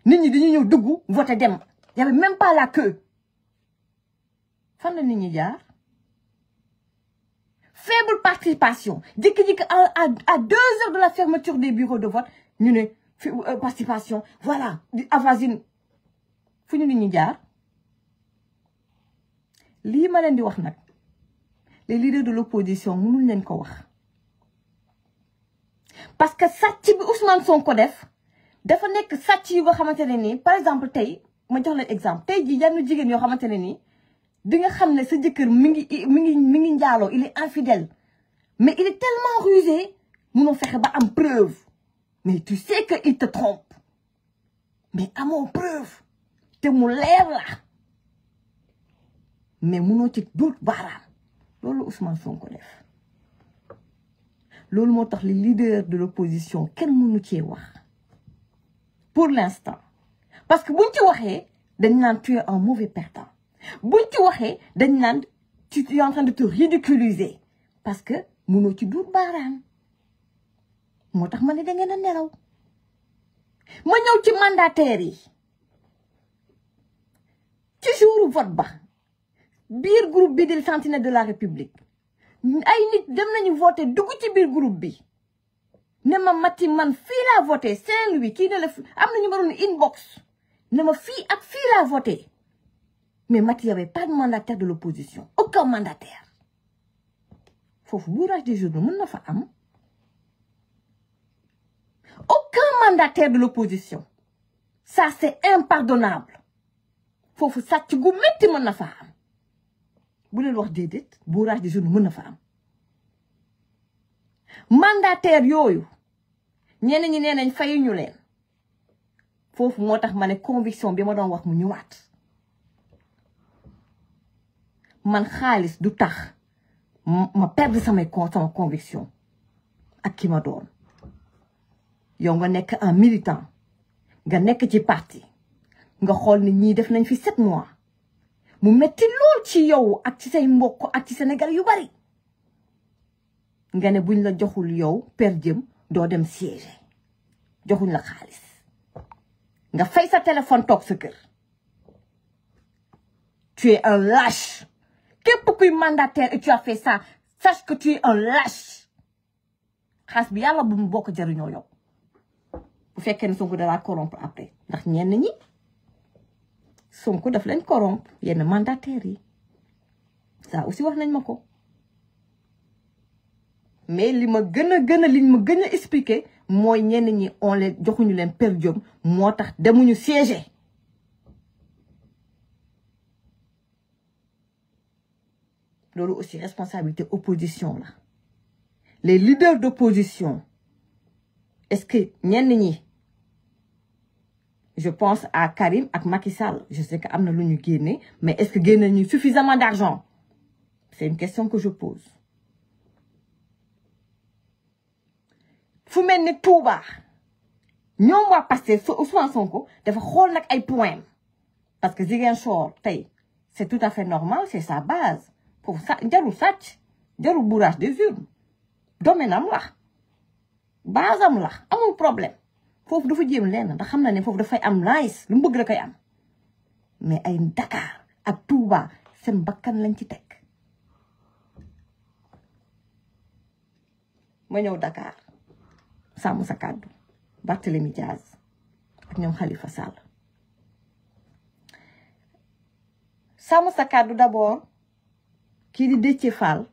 nit ñi dañuy ñëw dugg voter dem y avait même pas la queue fan la nit ñi jaar faible participation jékki-jékki à 2 heures de la fermeture des bureaux de vote ñu ne participation voilà di avoisine fu ñu nit ñi jaar lii ma leen di wax nag les leaders de l'opposition mënuñ leen ko wax parce que sàcc bi Ousmane Sonko def dafa nekk sàcc yu nga xamante ne nii par exemple tey ma jox leen exemple tey jii yenn jigéen yoo xamante ne nii di nga xam ne sa jëkkër mi ngi njaaloo il est infidèle mais il est tellement rusé munoo fexe ba am preuve mais tu sais que il te trompe mais amoo preuve te mu leer la mais munoo ci duut baaraam loolu Ousmane Sonko def loolu moo tax les leaders de l'opposition kenn mënu cee wax pour l'instant parce que buñ ci waxee dañ naan tu es un mauvais perdant buñ ci waxee dañ naan tu es en train de te ridiculiser parce que mënoo ci duut baaraam moo tax ma ne da ngeen a nelaw ma ñëw ci mandataires yi ci jouru vote ba biir groupe bi di Sentinelle de la République ay nit dem nañu voter dugg ci biir groupe bi ne ma Mati man fii laa voté Saint-Louis kii ne la am na ñu ma doon inbox ne ma fii ak fii laa voté mais Mati y avait pas de mandataire de l'opposition aucun mandataire foofu bourrage des journaux mën na fa am aucun mandataire de l'opposition ça c'est impardonnable foofu sàcc gu métti mën na fa am bu leen wax déedéet bourrage des journaux mën na fa am mandataire yooyu ñenn ñi nee nañ fayuñu leen foofu moo tax ma ne conviction bi ma doon wax mu ñëwaat man xaalis du tax ma perdre sama conviction ak ki ma doon yow nga nekk un militant nga nekk ci parti nga xool ni ñii def nañ fi 7 mois mu metti lool ci yow ak ci say mbokk ak ci Sénégal yu bari nga ne buñ la joxul yow per diem doo dem siéger joxuñ la xaalis nga fay sa téléphone toog sa kër tu es un lâche képp kuy mandataire et tu as fait ça sache que tu es un lâche xaalis bi yàlla bu mu bokk jariñoo yow bu fekkee ne Sonko da la corrompre après ndax ñenn ñi Sonko daf leen corrompre yenn mandataires yi ça aussi wax nañ ma ko mais li ma gën a expliquer mooy ñenn ñi on les joxuñu leen per diem moo tax demuñu siéger loolu aussi responsabilité opposition la les leaders d'opposition est-ce que ñenn ñi je pense à Karim ak Macky Sall je sais que am na lu ñu génne mais est-ce que génne ñu suffisamment d'argent c'est une question que je pose fu mel ni Touba ñoom waa Pastef Ousmane Sonko dafa xool nag ay points parce que Ziguinchor tey c'est tout à fait normal c'est sa base foofu sa jarul sàcc jarul bourrage des urnes domaine am la base am la amul problème foofu dafa jéem lenn ndax xam na ne foofu dafay am nice lu mu bëgg da koy am mais ay Dakar ak Touba seen bakkan lañ ci teg ma ñëw Dakar sàmm sa kàddu Barthélémy Diaz ak ñoom Khalifa Sall sàmm sa kàddu d'abord kii di Déthié Fall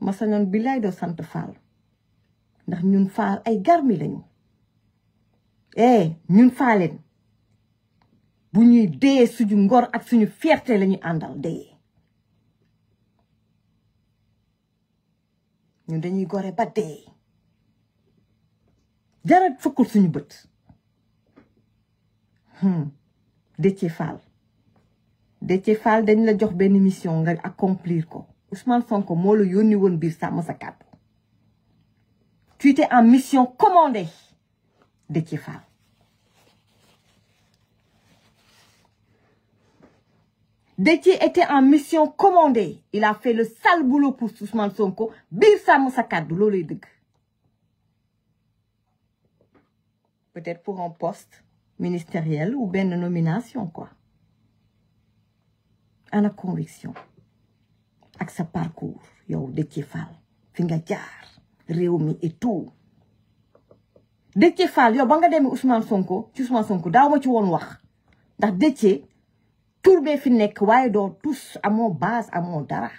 ma sañoon billaay doo sant Fall ndax ñun Fall ay garmi lañu ñun Falleen bu ñuy dee suñu ngor ak suñu fierté lañuy àndal dee ñun dañuy gore ba dee jarat fukkul suñu bët Déthié Fall Déthié Fall dañ la jox benn mission nga accomplir ko Ousmane Sonko moo la yónni woon biir sàmm sa kàddu tu étais en mission commandée Déthié Fall Déthié était en mission commandée il a fait le sale boulot pour Ousmane Sonko biir sàmm sa kàddu looluy dëgg peut-être pour un poste ministériel ou benn nomination quoi ana conviction ak sa parcours yow Déthié Fall fi nga jaar réew mi et tout Déthié Fall yow ba nga demee Ousmane Sonko daaw ma ci woon wax ndax Déthié tur bee fi nekk waaye doo tous amoo base amoo dara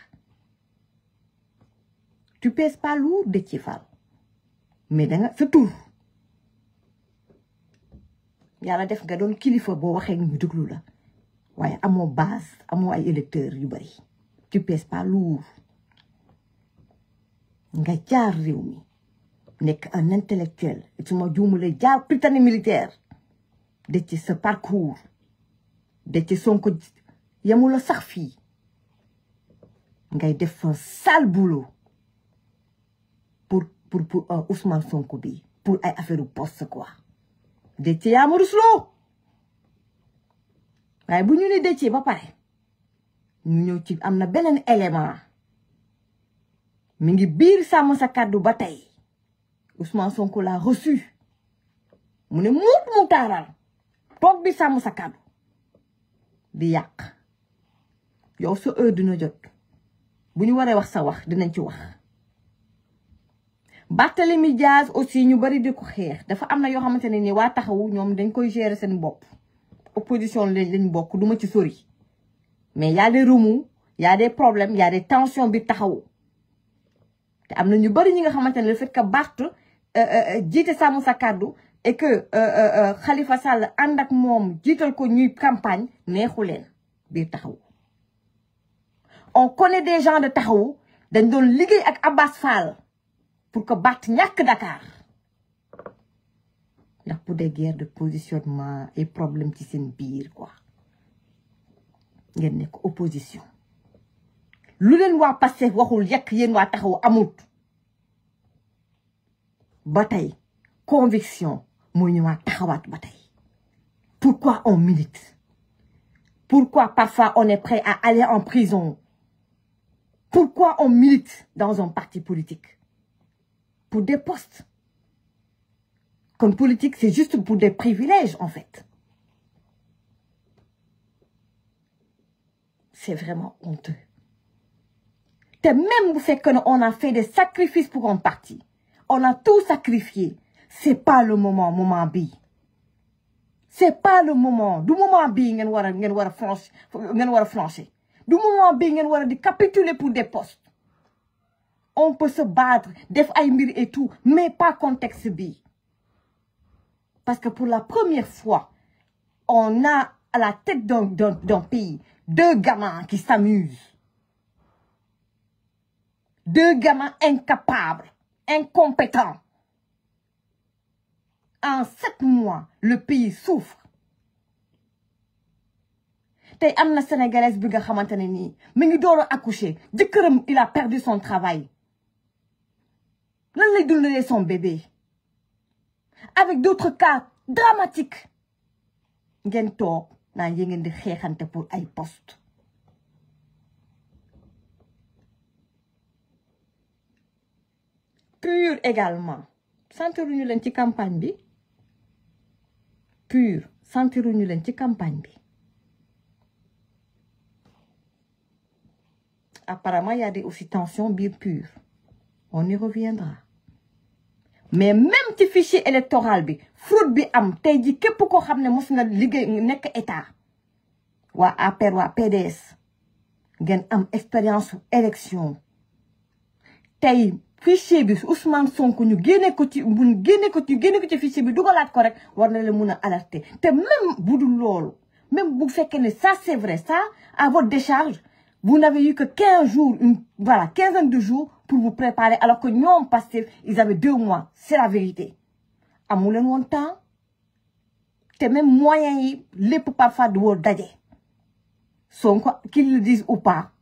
tu pèses pas lourd Déthié Fall mais da nga sa tur yàlla def nga doon kilifa boo waxee ñu déglu la waaye amoo base amoo ay électeurs yu bari tu pèses pas lourd nga jaar réew mi nekk un intellectuel su ma juumulee jaar prytanée militaire Déthié sa parcours Déthié Sonko yemula sax fii ngay def un sale boulot pour Ousmane Sonko bi pour ay affaire u poste quoi Déthié yaa ma rusloo waaye bu ñu ne Déthié ba pare ñu ñëw ci am na beneen élément mi ngi biir sàmm sa kàddu ba tey Ousmane Sonko l'a reçu mu ne mu taaral toog bi sàmm sa kàddu di yàq yow sa heure dina jot bu ñu waree wax sa wax dinañ ci wax Barthélémy Diaz aussi ñu bari di ko xeex dafa am na yoo xamante ne ni waa taxawu ñoom dañ koy gérer seen bopp opposition lañ bokk duma ci sori mais y a des remous y a des problèmes y a des tensions bi taxawu te am na ñu bari ñi nga xamante ne le fait que Barth jiite sàmm sa kàddu et que Khalifa Sall ànd ak moom jiital ko ñuy campagne neexu leen biir taxawu on connaît des gens de taxawu dañ doon liggéey ak Abbas Fall pour que Barth ñàkk Dakar ndax pour des guerres de positionnement et problème ci seen biir quoi ngeen nekk opposition lu leen waa Pastef waxul yekk yéen waa taxawu amut ba tey conviction mooy ñëwaat taxawaat ba tey pourquoi on milite pourquoi parfois on est prêt à aller en prison pourquoi on milite dans un parti politique pour des postes comme politique c'est juste pour des privilèges en fait c'est vraiment honteux te même bu fekk ne on a fait des sacrifices pour un parti on a tout sacrifié c'est pas le moment bii c'est pas le moment du moment bii ngeen war a flancher du moment bii ngeen war a di capituler pour des postes on peut se battre def ay mbir et tout mais pas contexte bii parce que pour la première fois on a à la tête d'un pays deux gamins qui s'amusent deux gamins incapables incompétents en 7 mois le pays souffre tey am na sénégalaise bi nga xamante ne nii mi ngi door a accoucher jëkkëram il a perdu son travail lan lay dundalee son bébé avec d'autres cas dramatiques ngeen toog naan yéen ngeen di xeexante pour ay postes PUR également sentiruñu leen ci campagne bi PUR sentiruñu leen ci campagne bi apparemment il y a des aussi tensions biir PUR on y reviendra mais même ci fichier électoral bi fraude bi am tey ji képp koo xam ne mos na liggéey nekk état waa APR waa PDS ngeen am expérience élection tey fichier bi Ousmane Sonko ñu génne ko ci fichier bi dugalaat ko rek war na la mun a alerter te même bu dul loolu même bu fekkee ne ça c'est vrai ça à votre décharge vous n'avez eu que 15 jours quinzaine de jours pour vous préparer alors que ñoom Pastef ils avaient 2 mois c'est la vérité amu leen woon temps te même moyens yi lépp parfois du woo daje Sonko, qu'ils le disent ou pas,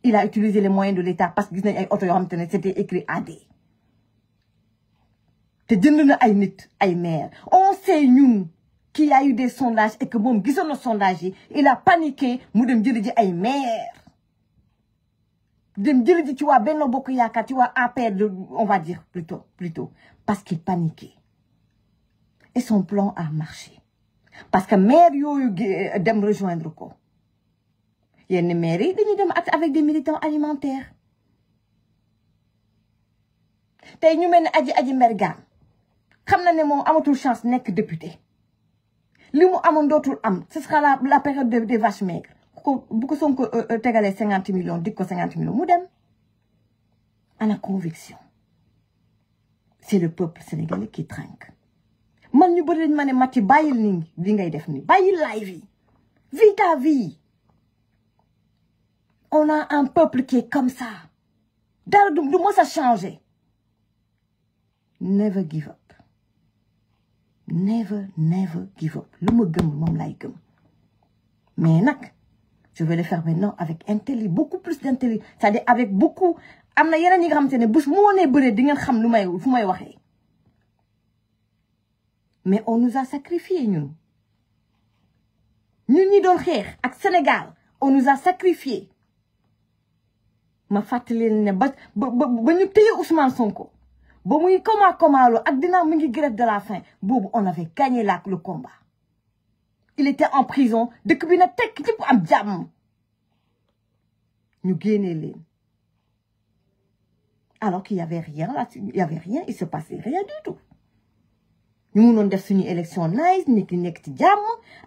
il a utilisé les moyens de l'État parce que c'était écrit AD. On sait, nous, qu'il y a eu des sondages et que bon, ils ont sondage, il a paniqué, nous devons dire ay maire. Tu vois, Benno Bokk Yaakaar, tu vois, on va dire plutôt, parce qu'il paniquait. Et son plan a marché. Parce que maire yoyu dem rejoindre ko. Yenn maire yi dañuy dem avec des militants alimentaires. Tay ñu melni aji Mbergane. Xamna né mom amatul chance nek député. Limu amone dotul am, ce sera la période des vaches maigres. Bu ko Sonko tégalé 50 millions, dik ko 50 millions mu dem. À la conviction. C'est le peuple sénégalais qui trinque. Man ñu bëri mané Maty bayil ni li ngay def ni bayil live yi vis ta vie. On a un peuple qui est comme ça. Dara du mos a changer. Never give up. Never give up. Lu ma gëm mom lay gëm. Mais nak je vais le faire maintenant avec intelligence, beaucoup plus d'intelligence, c'est-à-dire avec beaucoup amna yeneen ñi nga xamantene bu mo né bëre di ngeen xam lu may fu may waxé. Mais on nous a sacrifiés, nous. Nous, ni doon xeex ak Sénégal, on nous a sacrifiés. Ma fàttali ne ba ñu téye Ousmane Sonko. Ba muy comment ak dina mu ngi grève de la faim. Boobu on avait gagné le combat. Il était en prison. Dëkk bi na tekk ci am jàmm. Ñu génnee leen. Alors qu'il y avait rien là, il se passait rien du tout. Nous avons fait une élection nice, nous avons fait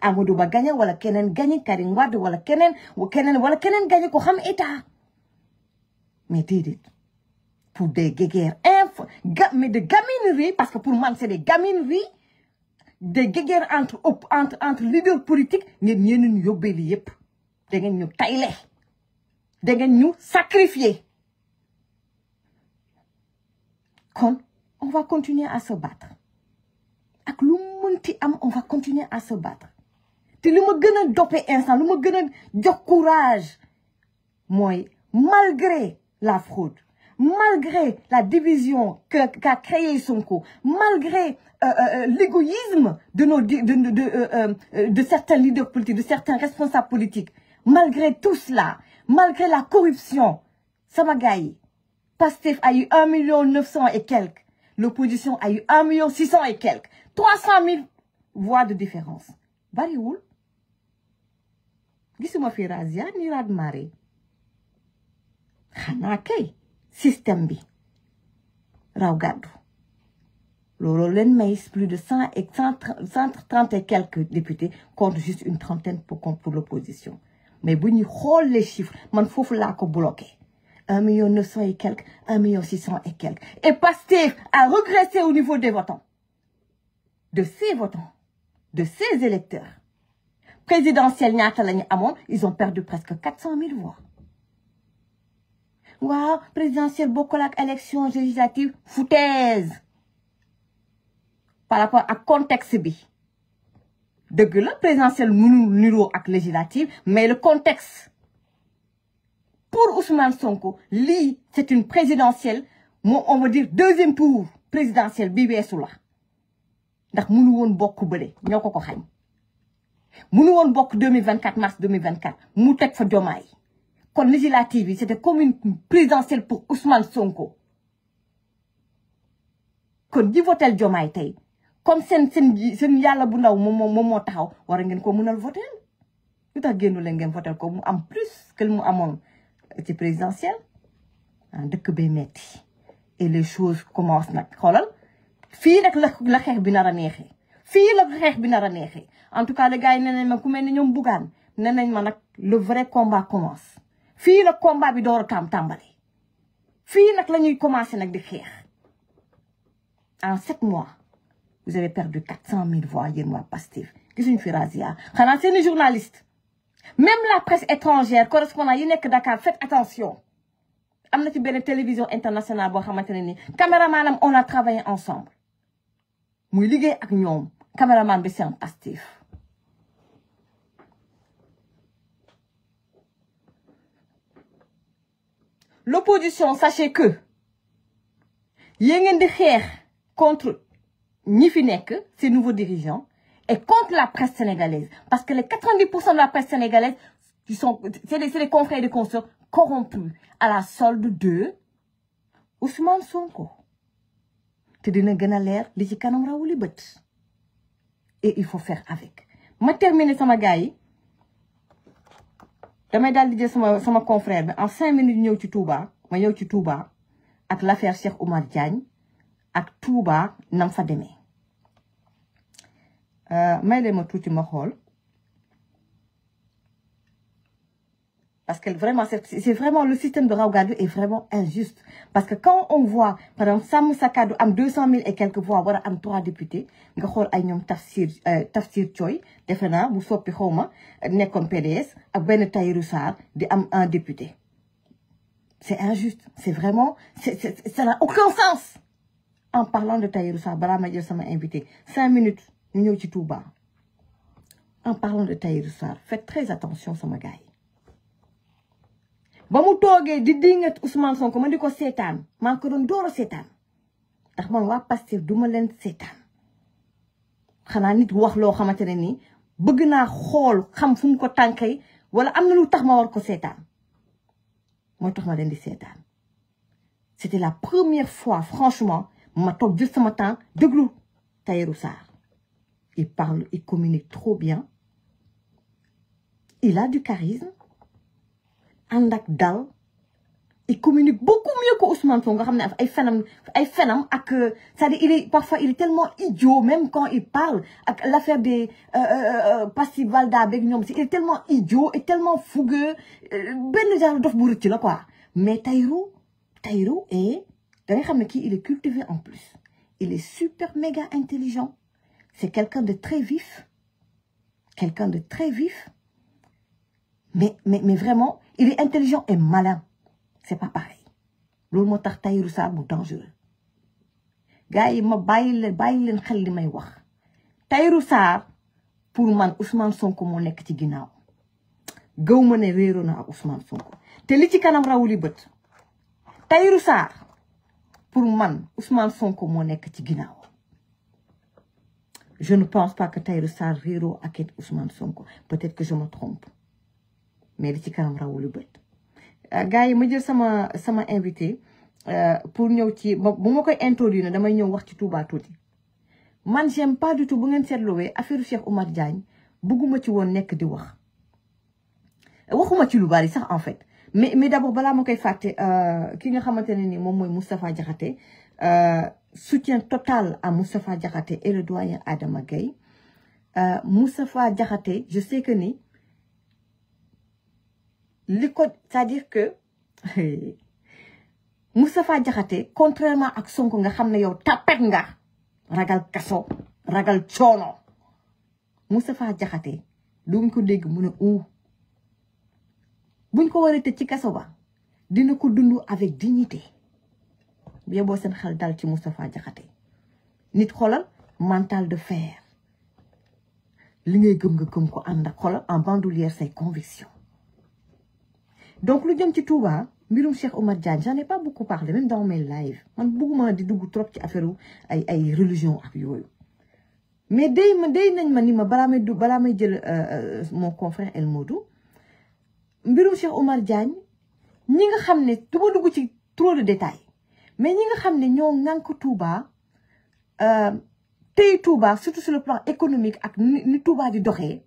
Amadou Ba gagné, wala kenen gagné, Karim Wade, wala kenen gagné, ko xam état. Mais déedéet, pour des guéguerres, mais de gaminerie, parce que pour moi c'est des gamineries, des guéguerres entre leaders politiques, nous avons yobé li yépp. Nous avons taillé. Nous avons sacrifié. On va continuer à se battre. Ak lu mënti am, on va continuer à se battre. Te lu ma gëna dopé instant, lu ma gëna jox courage moy malgré la fraude, malgré la division qu'a créé Sonko, malgré l'égoïsme de certains leaders politiques, de certains responsables politiques, malgré tout cela, malgré la corruption, sama gaay, Pastef a eu 1,9 million et quelques. L'opposition a eu 1,6 million et quelques. 300 000 voix de différence. Bariwul. Gisuma fi razia ni rad mare. Xana kay système bi raw gaddu. Lolo len may plus de 130 et quelques députés contre juste une trentaine pour l'opposition. Mais bu ñu xol les chiffres, man fofu la ko bloqué. 1,9 million et quelques, 1,6 million et quelques. Et Pastef a régressé au niveau des votants. De ces votants, de ces électeurs. Présidentiel ñaata lañu amone, ils ont perdu presque 400 000 voix. Wow, présidentiel bokkul ak élection législative, foutaise. Par rapport à contexte bi. Deug la présidentiel mënul niro ak législative, mais le contexte pour Ousmane Sonko, c'est une présidentielle, on va dire deuxième tour présidentiel bi weesu la. Ndax mënu won bokk bële ñoko ko xañ. Mënu won bokk 2024 mars 2024 mu tek fa Diomaye. Kon législative c'était comme une présidentielle pour Ousmane Sonko. Kon di votel Diomaye tay, comme sen yalla bu ndaw mo taxaw war ngeen ko mënal voter. Lu tax génnu leen ngeen voter ko mu am plus que mu amone ci présidentiel. Dëkk bay metti. Et les choses commencent nak xolal. Fii nak la xeex bi nar a neexee. Fii la xeex bi nar a neexee. En tout cas les gars yi nee nañ ma ku mel ni ñoom Bougane nee nañ ma nag le vrai combat commence. Fii la combat bi door a tàmbali. Fii nag la ñuy commencer nag di xeex. En 7 mois vous avez perdu 400 000 voix yéen waa Pastef. Gisuñu fi razia. Xanaa seeni journaliste. Même la presse étrangère correspondant yi nekk Dakar faites attention. Am na ci benn télévision internationale boo xamante ne ni caméramanam on a travaillé ensemble. Muy liggéey ak ñoom caméraman bi c'est un Pastef. l'opposition sachez que yéen ngeen di xeex contre ñi fi nekk ces nouveaux dirigeants et contre la presse sénégalaise parce que les 90% de la presse sénégalaise c'est des confrères et des consoeurs corrompus à la solde de Ousmane Sonko te dina gën a leer li ci kanam rawuli bët et il faut faire avec ma terminer sama gars yi damay daal di jël sama confrère bi en 5 minutes ñëw ci Touba ma ñëw ci Touba ak l'affaire Cheikh Oumar Diagne ak Touba nam fa demee may leen ma tuuti ma xool parce que vraiment c'est vraiment le système de Raw Gadu est vraiment injuste parce que quand on voit par exemple Sàmm Sa Kàddu am 200 000 et quelques voix war a am 3 députés nga xool ay ñoom Tafsir Thioye defe naa bu soppi xawma nekkoon PDS ak benn Tahirou Sarr di am 1 député c'est injuste c'est vraiment ça n'a aucun sens en parlant de Tahirou Sarr balaa ma jël sama invité 5 minutes ñu ñëw ci Touba en parlant de Tahirou Sarr faites très attention sama gars yi ba mu toogee di dingat Ousmane Sonko ma di ko seetaan maa ngi ko doon door a seetaan ndax man waa Pastef duma leen seetaan xanaa nit wax loo xamante ne nii bëgg naa xool xam fu mu ko tànkay wala am na lu tax ma war ko seetaan mooy tax ma leen di seetaan c'était la première fois franchement ma toog jël sama temps déglu Tahirou Sarr il parle il communique trop bien il a du charisme ànd ak dal il communique beaucoup mieux que Ousmane Sonko nga xam ne ay fenam ak c'est-à-dire parfois il est tellement idiot même quand il parle ak l'affaire des Passy Valda beeg ñoom si il est tellement idiot et tellement fougueux benn genre dof bu rëcc la quoi mais Tahirou et da nga xam ne kii il est cultivé en plus il est super méga intelligent c'est quelqu'un de très vif mais vraiment il est intelligent et malin c'est pas pareil loolu moo tax Tahirou Sarr bu dangereux gars yi ma bàyyi leen xel li may wax Tahirou Sarr pour man Ousmane Sonko moo nekk ci ginnaaw gëw ma ne réeroo na ak Ousmane Sonko te li ci kanam rawuli bët Tahirou Sarr pour man Ousmane Sonko moo nekk ci ginnaaw je ne pense pas que Tahirou Sarr réeroo ak Ousmane Sonko peut-être que je me trompe mais li ci kanam rawuli bët gars yi ma jël sama invité pour ñëw ci bu ma koy introduire damay ñëw wax ci Touba tuuti man j'aime pas du tout bu ngeen seetluwee affaire Cheikh Oumar Diagne bëgguma ci woon nekk di waxuma ci lu bari sax en fait mais d'abord balaa ma koy fàtte ki nga xamante ne ni moom mooy Moustapha Diakhaté soutien total à Moustapha Diakhaté et le doyen Adama Gaye Moustapha Diakhaté je sais que ni c'est-à-dire que Moustapha Diakhaté contrairement ak Sonko nga xam ne yow tapet nga ragal kaso ragal coono Moustapha Diakhaté duñ ko dégg mu ne buñ ko war a tëj ci kaso ba dina ko dund avec dignité bien boo seen xel dal ci Moustapha Diakhaté nit xoolal mental de fer li ngay gëm nga gëm ko ànd ak xoolal en bandoulière say convictions donc lu jëm ci Touba mbirum Cheikh Oumar Diagne j'en ai pas beaucoup parlé même dans mes lives man bëgguma di dugg trop ci affaire ay religion ak yooyu mais day nañ ma ni ma balaa may jël mon confrère El Modou mbirum Cheikh Oumar Diagne ñi nga xam ne du ma dugg ci trop de détails mais ñi nga xam ne ñoo ŋànk Touba tey Touba surtout sur le plan économique ak ni Touba di doxee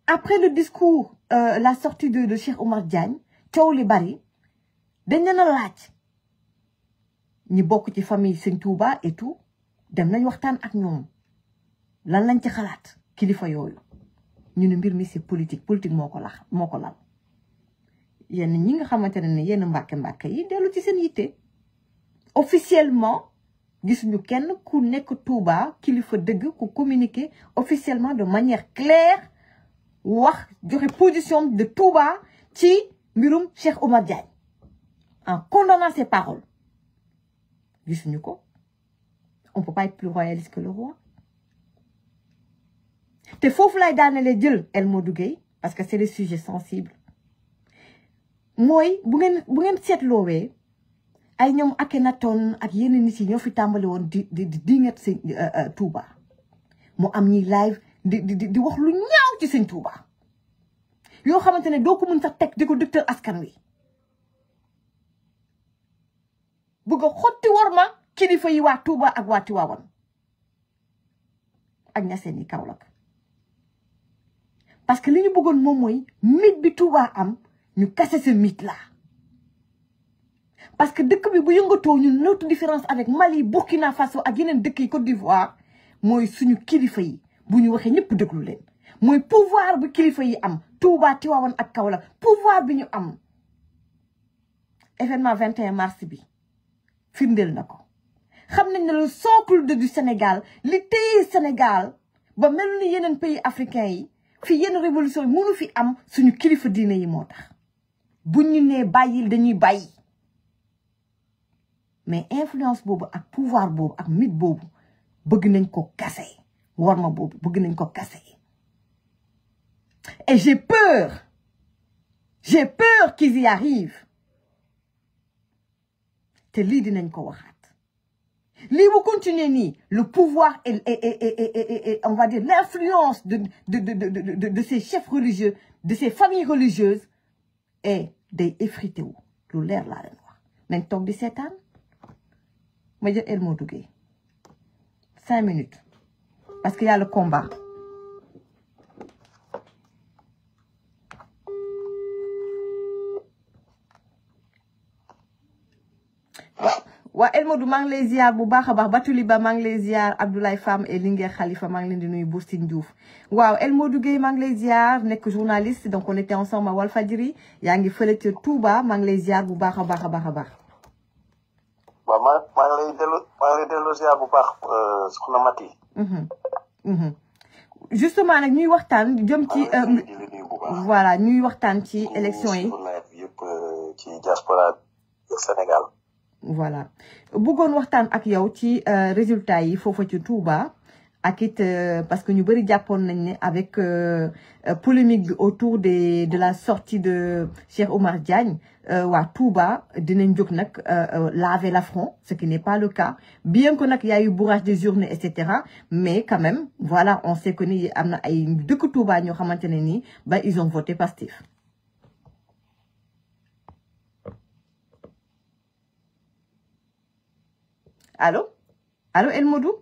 après le discours la sortie de Cheikh Oumar Diagne coow li bari dañ leen a laaj ñi bokk ci famille Sëñ Touba et tout dem nañ waxtaan ak ñoom lan lañ ci xalaat kilifa yooyu ñu ne mbir mi c'est politique moo ko lal yenn ñi nga xamante ne yenn mbàkke yi dellu ci seen yitte officiellement gisuñu kenn ku nekk Touba kilifa dëgg ku communiquer officiellement de manière claire wax joxe position de Touba ci mbirum Cheikh Oumar Diagne en condamnant ses paroles gisuñu ko on peut pas être plus royaliste que le roi te foofu lay daanelee jël El Modou Gueye parce que c'est des sujets sensibles mooy bu ngeen seetloowee ay ñoom Akhenaton ak yeneen nit yi ñoo fi tàmbali woon di nget sëñ Touba mu am ñi live di wax lu ñaaw ci sëñ Touba yoo xamante ne doo ko mën sax teg di ko dëgtal askan wi bëgg a xotti war ma kilifa yi waa Touba ak waa Tiwaawan ak ñaseen yi Kaolack parce que li ñu bëggoon moom mooy mythe bi Touba am ñu kase ce mythe là parce que dëkk bi bu yëngatoo ñun notre différence avec Mali Burkina Faso ak yeneen dëkk yi Côte d'Ivoire mooy suñu kilifa yi bu ñu waxee ñëpp déglu leen mooy pouvoir bu kilifa yi am Touba Tiwaawan ak Kaolack pouvoir bi ñu am événement 21 mars bi firndeel na ko xam nañ ne le socle du Sénégal li téye Sénégal ba mel ni yeneen pays africains yi fi yenn révolution yi mënu fi am suñu kilifa diine yi moo tax bu ñu nee bàyyil dañuy bàyyi mais influence boobu ak pouvoir boobu ak mythe boobu bëgg nañ ko kase worma boobu bëgg nañ ko kase et j'ai peur qu'ils y arrivent te lii dinañ ko waxaat lii bu continuer nii le pouvoir et on va dire l'influence de ces chefs religieux de ces familles religieuses et day effrité wu lu leer laa leen wax nañ toog di seetaan ma jël El Modou Gueye 5 minutes parce qu'il y a le combat. waa El Modou maa ngi lay ziar bu baax a baax Batuli Ba maa ngi lay ziar Abdoulaye Fam et Linguère Khalifa maa ngi leen di nuyu Boustine Diouf waaw El Modou Gueye maa ngi lay ziar nekk journaliste donc on était ensemble à Walfadjri yaa ngi fële ca Touba maa ngi lay ziar bu baax a baax a baax a baax. waaw maa ngi lay dellu ziar bu baax soxna Mati. justement nag ñuy waxtaan jëm ci voilà ñuy waxtaan ci élection yi. yëpp ci diaspora Sénégal. voilà bëggoon waxtaan ak yow ci résultats yi foofa ci Touba ak it parce que ñu bëri jàppoon nañ ne avec polémique bi autour de la sortie de Cheikh Oumar Diagne waa Touba dinañ jóg nag laver l'affront ce qui n'est pas le cas bien que nag y a eu bourrage des urnes et cetera mais quand même voilà on sait que ni am na ay dëkk Touba ñoo xamante ne nii ba ils ont voté Pastef. Allô El Modou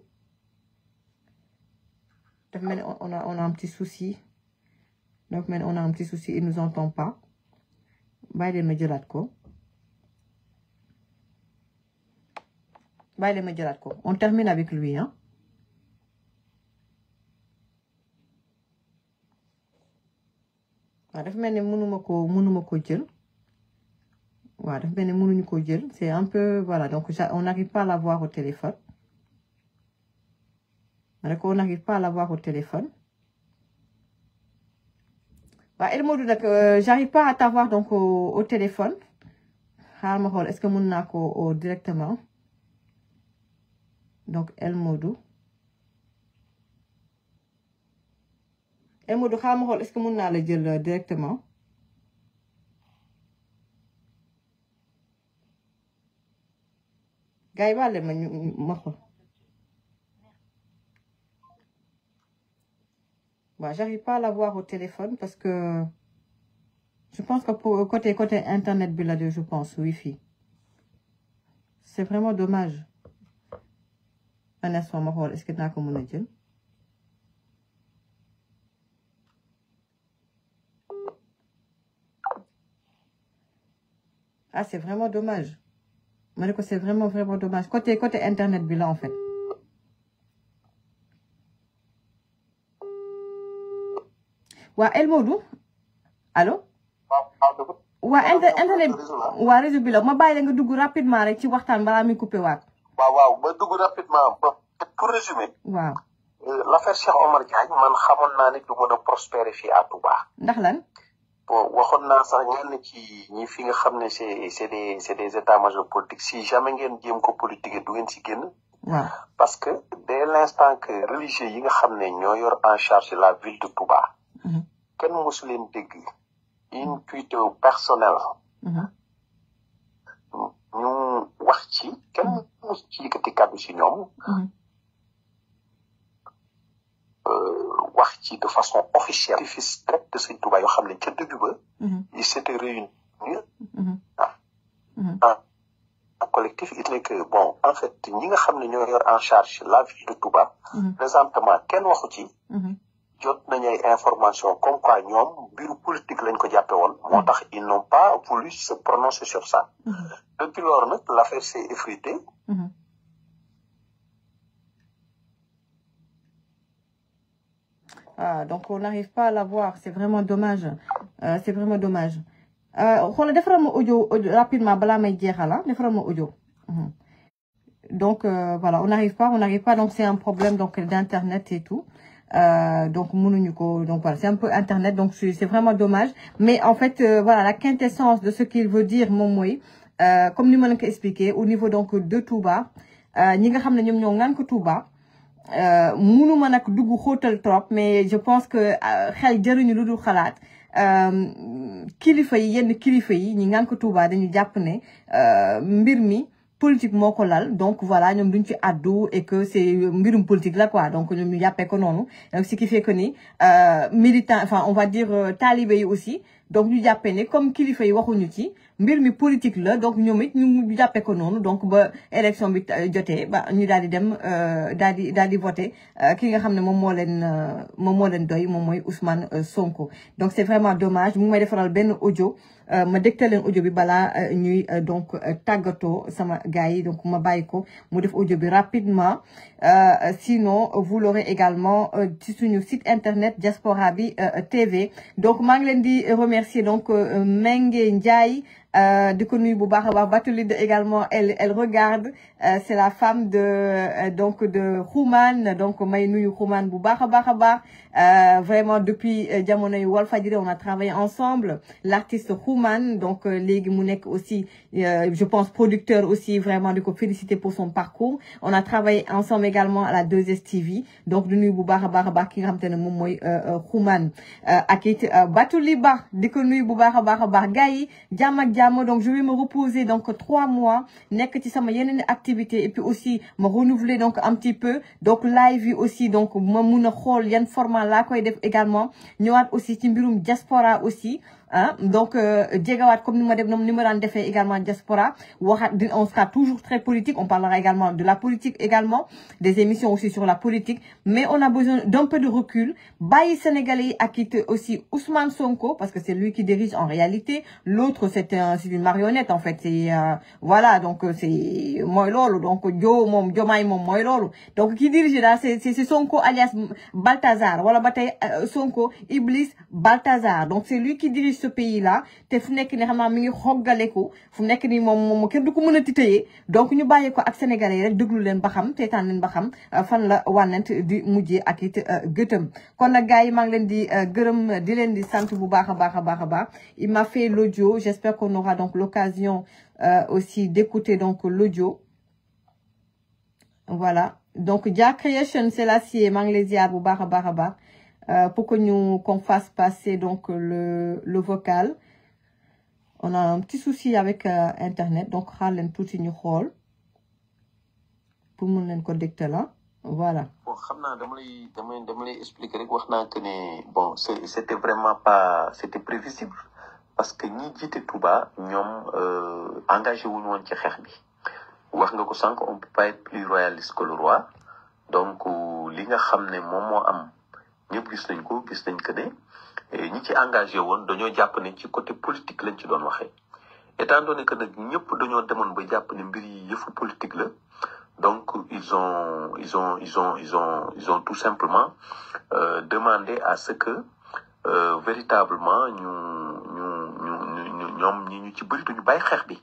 dafa mel ni on a un petit souci donc mel ni on a un petit souci il nous entend pas bàyyi leen ma jëlaat ko on termine avec lui hein. waaw dafa mel ni mënuma ko jël. waaw dafa mel ni mënuñu ko jël c'est un peu voilà donc on n'arrive pas à l'avoir au téléphone on n'arrive pas à l'avoir au téléphone waaw El Modou nag j'arrive pas à t'avoir donc au téléphone xaaral ma xool est-ce que mën naa ko directement donc El Modou xaaral ma xool est-ce que mën naa la jël directement gars yi baale ma xool waaw j'arrive pas à l'avoir au téléphone parce que je pense que pour côté internet bi la de je pense wifi c'est vraiment dommage un instant ma xool est-ce que naa ko mën a jël ah c'est vraiment dommage ma ne ko c'est vraiment dommage côté internet bi la en fait waa El Modou allo waa internet waa réseau bi la ma bàyyi la nga dugg rapidement rek ci waxtaan balaa muy coupé waat waaw ma dugg rapidement pour résumer waaw l'affaire Cheikh Oumar Diagne man xamoon naa ni du mën a prospérer fii à Touba ndax lan bon waxoon naa sax ñenn ci ñi fi nga xam ne c'est des états-majors politiques si jamais ngeen jéem ko politique du ngeen si génn waaw parce que dès l'instant que religieux yi nga xam ne ñoo yor en charge la ville de Touba kenn mosu leen dégg une cuité personnelle ñu wax ci kenn mos ci yëkkati kàddu si ñoom wax ci de façon officielle fils direct de Sëñ Tuubaa yoo xam ne ca début ba ils s'étaient réunis en collectif il est que bon en fait ñi nga xam ne ñoo yor en charge la vie de Touba présentement kenn waxu ci jot nañu ay information comme quoi ñoom mbiru politique lañ ko jàppe woon moo tax ils n'ont pas voulu se prononcer sur ça depuis lors nag l'affaire s'est effritée donc on n'arrive pas à la voir, c'est vraiment dommage. C'est vraiment dommage. On a mon audio rapidement, bala may jeexala, defal mon audio. Donc voilà, on n'arrive pas, donc c'est un problème donc d'internet et tout. Donc donc voilà, c'est un peu internet, donc c'est vraiment dommage. Mais en fait, voilà, la quintessence de ce qu'il veut dire, comme nous m'avons expliqué, au niveau donc de Touba, ñi nga xamné ñom ñoo ngank Touba. Mënuma nak dugg xóotal trop mais je pense que xel jëriñu lu dul xalaat kilifa yi yenn kilifa yi ñi ngank Touba dañu jàpp ne mbir mi politique moo ko lal donc voilà ñoom duñ ci addu et que c'est mbirum politique là quoi donc ñoom ñu jàppee ko noonu donc ce qui fait que ni militant enfin on va dire talibé yi aussi donc ñu jàppee ne comme kilifa yi waxuñu ci mbir mi politique la donc ñoom it ñu jàppee ko noonu donc ba élection bi jotee ba ñu daal di dem daal di voter ki nga xam ne moom moo leen doy moom mooy Ousmane Sonko donc c'est vraiment dommage mu may defaral benn audio ma dégtal leen audio bi balaa ñuy donc tàggatoo sama gars yi donc ma bàyyi ko mu def audio bi rapidement sinon vous l'aurez également ci suñu site internet Diaspora bi TV donc maa ngi leen di remercier donc Mengue Ndiaye de connu bu baax a baax Batulide également elle regarde c'est la femme de donc de Xuman donc may nuyu Xuman bu baax a baax vraiment depuis jamonoy Walfadjri on a travaillé ensemble l'artiste Xuman donc léegi mu nekk aussi je pense producteur aussi vraiment di ko féliciter pour son parcours on a travaillé ensemble également à la 2STV donc du nuyu bu baax a baax ki nga xam te ne moom mooy Xuman ak it Batuliba di ko nuyu bu baax a baax gars yi jàmm ak jàmm donc je vais me reposer donc 3 mois nekk ci sama yeneen activité et puis aussi me renouveler donc un petit peu donc live yi aussi donc ma mun a xool yan format laa koy def également ñëwaat aussi ci mbirum diaspora aussi donc jegawaat comme ni ma daan defee également diaspora waxaat on sera toujours très politique on parlera également de la politique également des émissions aussi sur la politique mais on a besoin d'un peu de recul bàyyi Sénégalais yi ak it aussi Ousmane Sonko parce que c'est lui qui dirige en réalité l'autre c'est une marionnette en fait c'est voilà donc c'est mooy loolu donc Diomaye moom mooy loolu donc qui dirige là c'est Sonko alias Balthazar wala ba tey Sonko Iblis Balthazar donc c'est lui qui dirige ce pays là te fu nekk ni xam naa mi ngi xoggaleku fu nekk ni moom kenn du ko mën a titayee donc ñu bàyyi ko ak sénégalais rek déglu leen ba xam teetaan leen ba xam fan la wànnent di mujjee ak it gëtëm kon nag gars yi maa ngi leen di gërëm di leen di sant bu baax a baax il m'a fait l'audio j'espère qu'on aura donc l'occasion aussi d'écouter donc l'audio voilà donc Dia Creation c'est l'acier maa ngi lay ziar bu baax a baax pour que qu'on fasse passer donc le vocal on a un petit souci avec internet donc xaar leen tuuti ñu xool pour mun leen ko dégtal la voilà. bon xam naa dama lay expliquer rek wax naa que ne bon c'était vraiment pas c'était prévisible parce que ñi jiite Touba ñoom engagé wuñu woon ci xeex bi wax nga ko sànq on peut pas être plus royaliste que le roi donc li nga xam ne moom moo am. ñëpp gis nañ que ne ñi ci engagé woon dañoo jàpp ne ci côté politique lañ ci doon waxee étant donné que nag ñëpp dañoo demoon ba jàpp ne mbir yi yëfu politique la donc ils ont tout simplement demandé à ce que véritablement ñoom ñu ci bëri duñu bàyyi xeex bi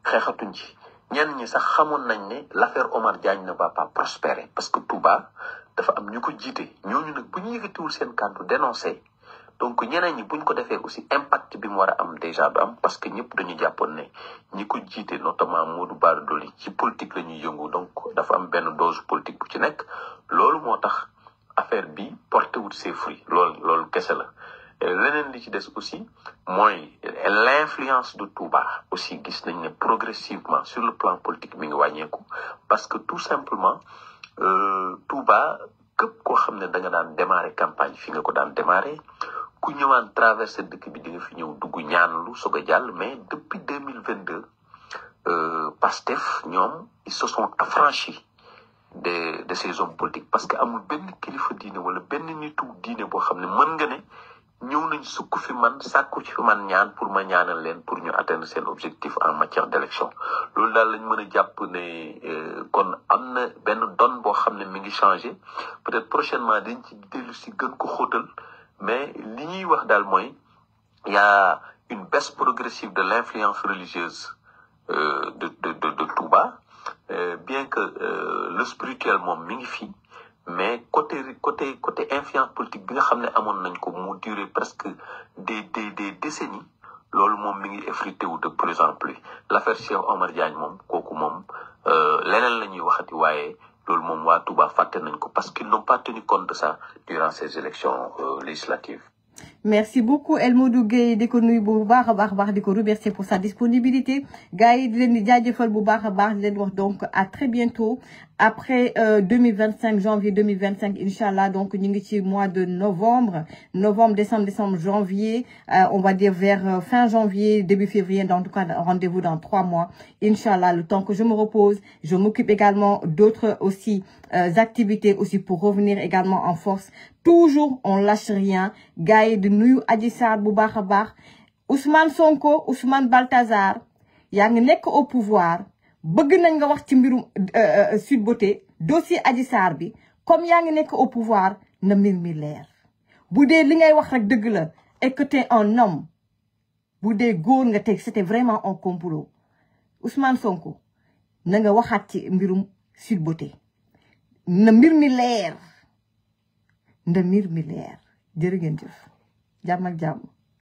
xeexatuñ ci ñenn ñi sax xamoon nañ ne l'affaire Omar Diagne ne va pas prospérer parce que Touba dafa am ñu ko jiite ñooñu nag bu ñu yëkkatiwul seen kàddu dénoncé donc ñeneen ñi buñ ko defee aussi impact bi mu war a am déjà du am parce que ñëpp dañu jàppoon ne ñi ko jiite notamment Modou Bara Dolly ci politique la ñuy yëngu donc dafa am benn dose politique bu ci nekk loolu moo tax affaire bi porté wut ses fruits loolu kese la leneen li ci des aussi mooy l'influence de Touba aussi gis nañ ne progressivement sur le plan politique mi ngi wàññeeku parce que tout simplement Touba képp koo xam ne da nga daan démarrer campagne fi nga ko daan démarrer ku ñëwaan traversé dëkk bi di nga fi ñëw dugg ñaan lu soog a jàll mais depuis 2022 Pastef ñoom ils se sont affranchis de ces hommes politiques parce que amul benn kilifa diine wala benn nitu diine boo xam ne mën nga ne ñëw nañ sukk fi man sàkku ci fi man ñaan pour ma ñaanal leen pour ñu atteindre seen objectif en matière d'élection loolu daal lañ mën a jàpp ne kon am na benn donne boo xam ne mi ngi changé peut-être prochainement dañ ci dellu si gën ko xóotal mais li ñuy wax daal mooy y a une baisse progressive de l'influence religieuse de Touba bien que le spirituel moom mi ngi fi mais côté influence politique bi nga xam ne amoon nañ ko mu durer presque des décennies loolu moom mi ngi effrité wu de plus en plus l'affaire Cheikh Omar Diagne moom kooku moom leneen la ñuy waxati waaye loolu moom waa Touba fàtte nañ ko parce qu'ils n'ont pas tenu compte de ça durant ces élections législatives. Merci beaucoup El Modou Gueye di ko nuyu bu baax a baax di ko remercier pour sa disponibilité gars yi di leen di jaajëfal bu baax a baax di leen wax donc à très bientôt après 2025 janvier 2025 inchallah donc ñu ngi ci mois de novembre décembre janvier on va dire vers fin janvier début février en tout cas rendez-vous dans 3 mois inchallah le temps que je me repose je m'occupe également d'autres aussi activités aussi pour revenir également en force toujours on lâche rien gars yi di nuyu Adji Sarr bu baax a baax Ousmane Sonko Ousmane Baltazar yaa ngi nekk au pouvoir bëgg nañ nga wax ci mbirum Sweet Beauté dossier Adji Sarr bi comme yaa ngi nekk au pouvoir na mbir mi leer bu dee li ngay wax rek dëgg la et que t'es un homme bu dee góor nga teg c'était vraiment un complot Ousmane Sonko na nga waxaat ci mbirum Sweet Beauté na mbir mi leer nda mbir mi leer jërë ngeen jëf jàmm ak jàmm